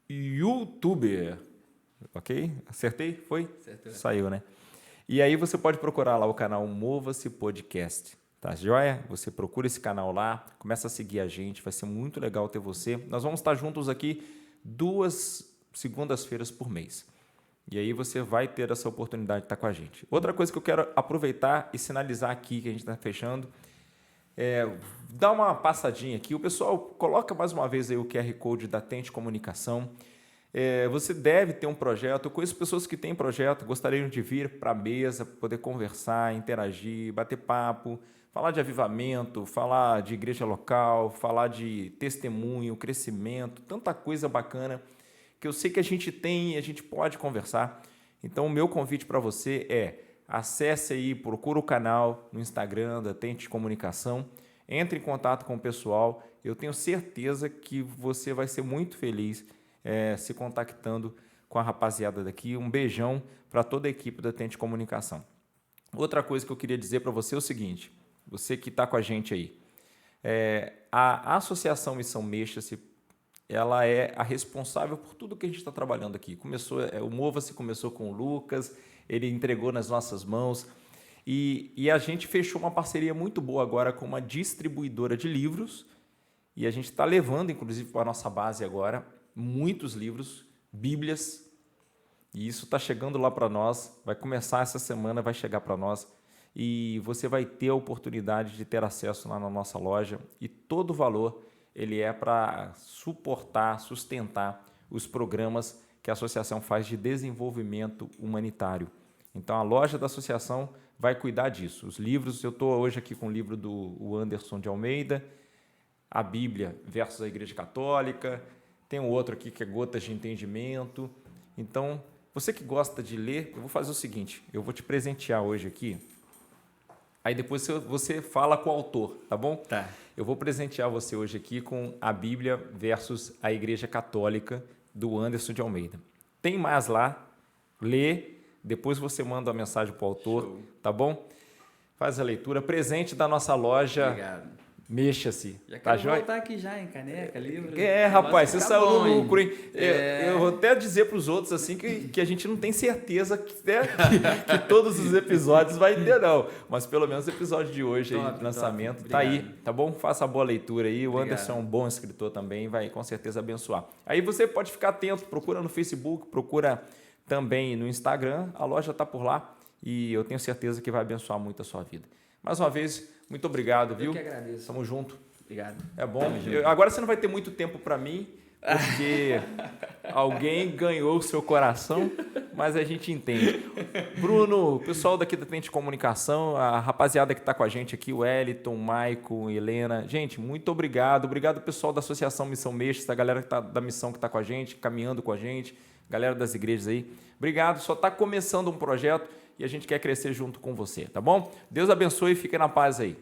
YouTube, ok? Acertei? Foi? Acertou. Saiu, né? E aí você pode procurar lá o canal Mova-se Podcast, tá joia? Você procura esse canal lá, começa a seguir a gente, vai ser muito legal ter você. Nós vamos estar juntos aqui 2 segundas-feiras por mês. E aí você vai ter essa oportunidade de estar com a gente. Outra coisa que eu quero aproveitar e sinalizar aqui, que a gente está fechando, dá uma passadinha aqui. O pessoal coloca mais uma vez aí o QR Code da Tente Comunicação. Você deve ter um projeto. Eu conheço pessoas que têm projeto, gostariam de vir para a mesa, poder conversar, interagir, bater papo, falar de avivamento, falar de igreja local, falar de testemunho, crescimento, tanta coisa bacana que eu sei que a gente tem e a gente pode conversar. Então, o meu convite para você acesse aí, procura o canal no Instagram da Tente Comunicação, entre em contato com o pessoal. Eu tenho certeza que você vai ser muito feliz se contactando com a rapaziada daqui. Um beijão para toda a equipe da Tente Comunicação. Outra coisa que eu queria dizer para você é o seguinte, você que está com a gente aí, a Associação Missão Mexa-se, ela é a responsável por tudo que a gente está trabalhando aqui. O Mova-se começou com o Lucas, ele entregou nas nossas mãos e a gente fechou uma parceria muito boa agora com uma distribuidora de livros e a gente está levando, inclusive, para a nossa base agora, muitos livros, bíblias, e isso está chegando lá para nós, vai começar essa semana, vai chegar para nós e você vai ter a oportunidade de ter acesso lá na nossa loja e todo o valor ele é para sustentar os programas que a associação faz de desenvolvimento humanitário. Então, a loja da associação vai cuidar disso. Os livros, eu estou hoje aqui com o livro do Anderson de Almeida, a Bíblia versus a Igreja Católica, tem um outro aqui que é Gotas de Entendimento. Então, você que gosta de ler, eu vou fazer o seguinte, eu vou te presentear hoje aqui, aí depois você fala com o autor, tá bom? Tá. Eu vou presentear você hoje aqui com a Bíblia versus a Igreja Católica do Anderson de Almeida. Tem mais lá, lê, depois você manda uma mensagem para o autor, Show. tá bom? Faz a leitura, presente da nossa loja, Obrigado. Mexa-se, Já tá quero joia? voltar aqui já, em caneca, livro. Rapaz, você Nossa, saiu fica bom, no lucro, hein? É. Eu vou até dizer para os outros assim que a gente não tem certeza que todos os episódios vai ter, não. Mas pelo menos o episódio de hoje, aí, Top, de lançamento, top. tá aí, Obrigado. tá bom? Faça a boa leitura aí. O Obrigado. Anderson é um bom escritor também, vai com certeza abençoar. Aí você pode ficar atento, procura no Facebook, procura também no Instagram, a loja tá por lá e eu tenho certeza que vai abençoar muito a sua vida. Mais uma vez, muito obrigado, viu? Eu que agradeço. Tamo junto. Obrigado. É bom. Tamo junto. Agora você não vai ter muito tempo para mim, porque alguém ganhou o seu coração, mas a gente entende. Bruno, o pessoal daqui da Tente Comunicação, a rapaziada que está com a gente aqui, o Wellington, o Maico, Helena. Gente, muito obrigado. Obrigado, pessoal da Associação Missão Mexa, a galera da missão que está com a gente, caminhando com a gente, galera das igrejas aí. Obrigado. Só está começando um projeto e a gente quer crescer junto com você, tá bom? Deus abençoe e fique na paz aí.